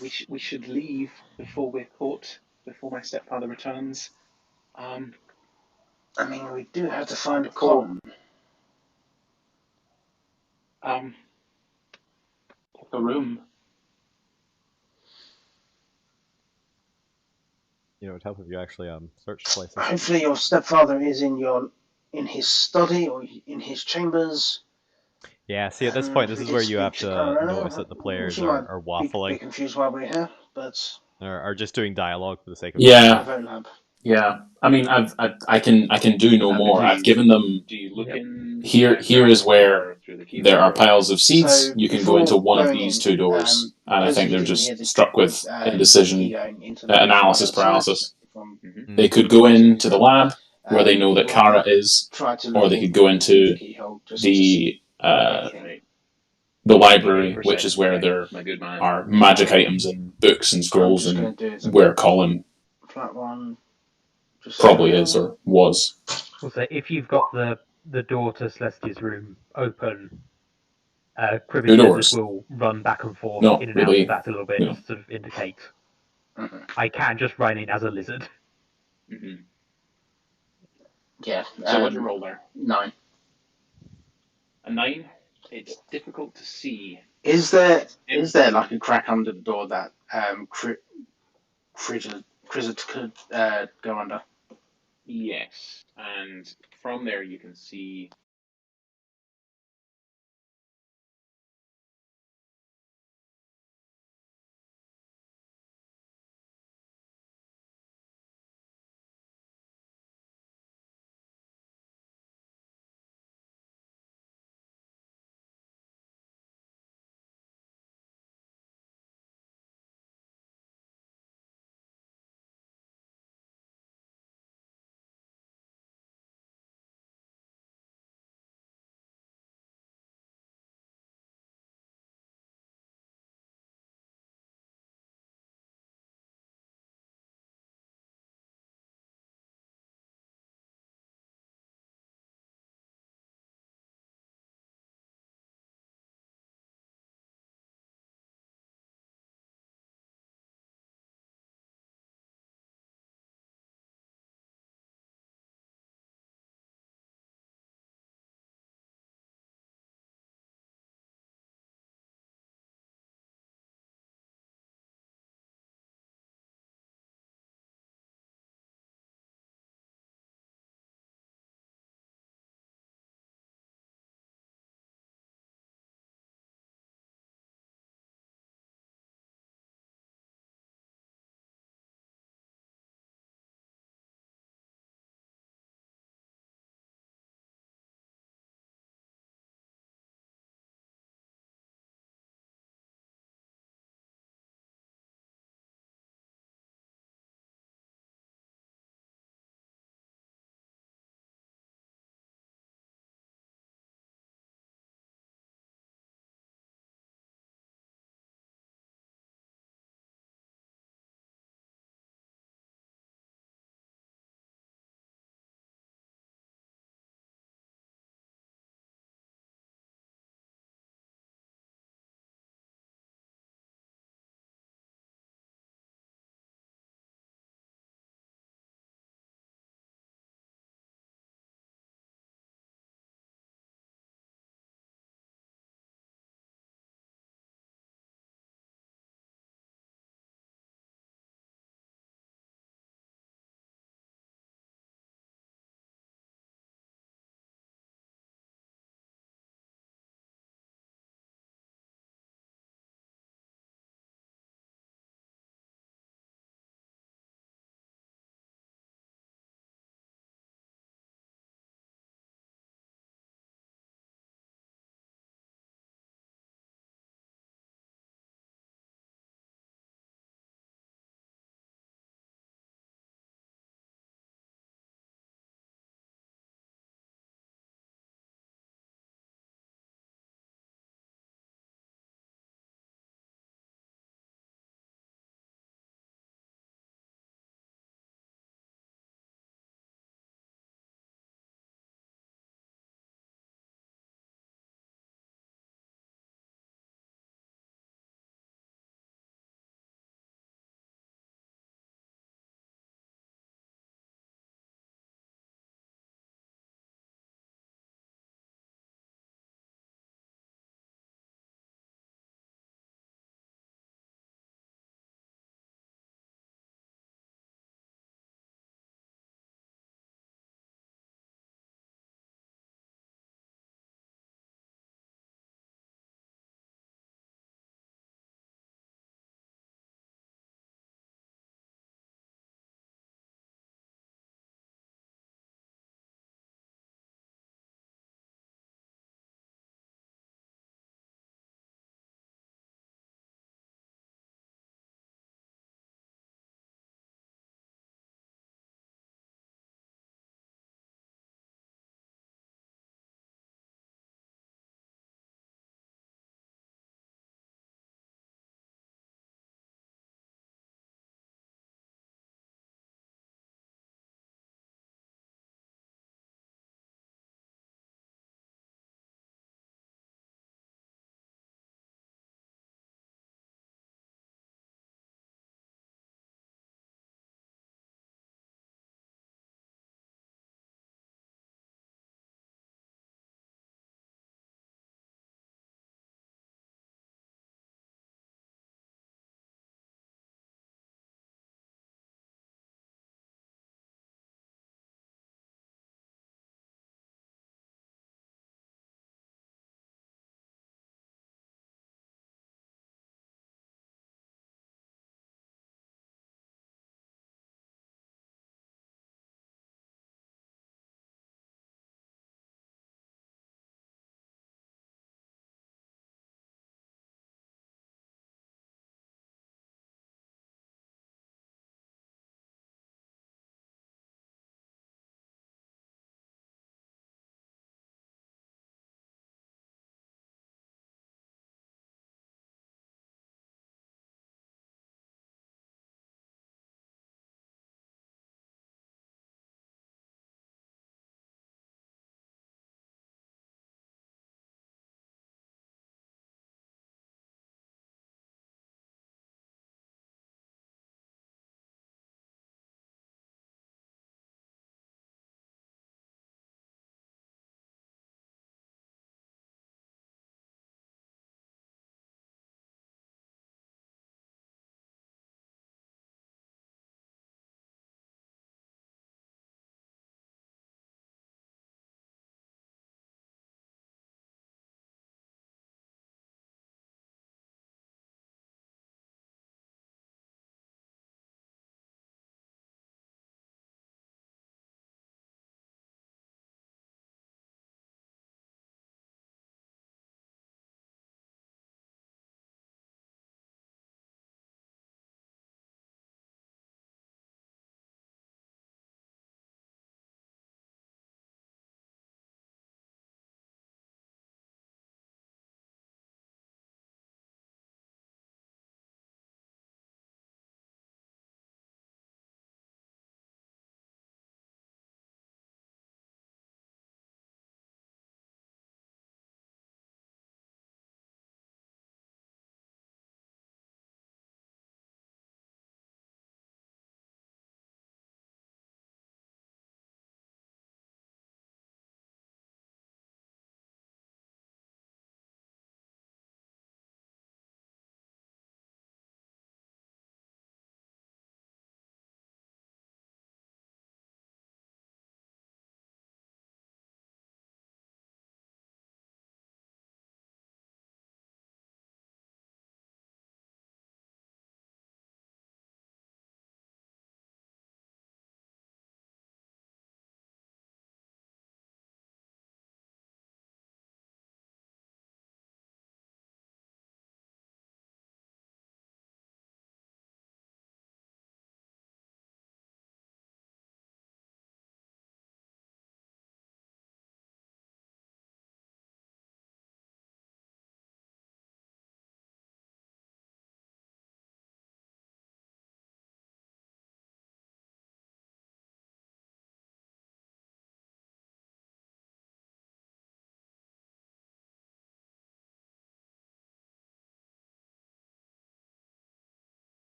We should leave before we're caught, before my stepfather returns. I mean, we do have to find Colin. Pick a room. You know, it would help if you actually search places. Hopefully your stepfather is in his study or in his chambers. Yeah, see, at this point, this is where you have to notice that the players are waffling. Be confused why we're here, but are just doing dialogue for the sake of Yeah. I mean, I can do no more. I've given them. Do you look in? Here is where there are piles of seeds. So you can go into one of these two doors, and I think they're just struck with indecision, analysis paralysis. They could go into the lab where they know that Kara is, or they could go into the library, which is where there are magic items and books and scrolls, and where Colin probably is or was. Also, if you've got the door to Celestia's room open, Cribbage will run back and forth in and out of that a little bit, just to indicate. I can just run in as a lizard. Yeah. So what'd you roll there? 9. A 9? It's difficult to see. Is there like a crack under the door that Crizzet could go under? Yes, and from there you can see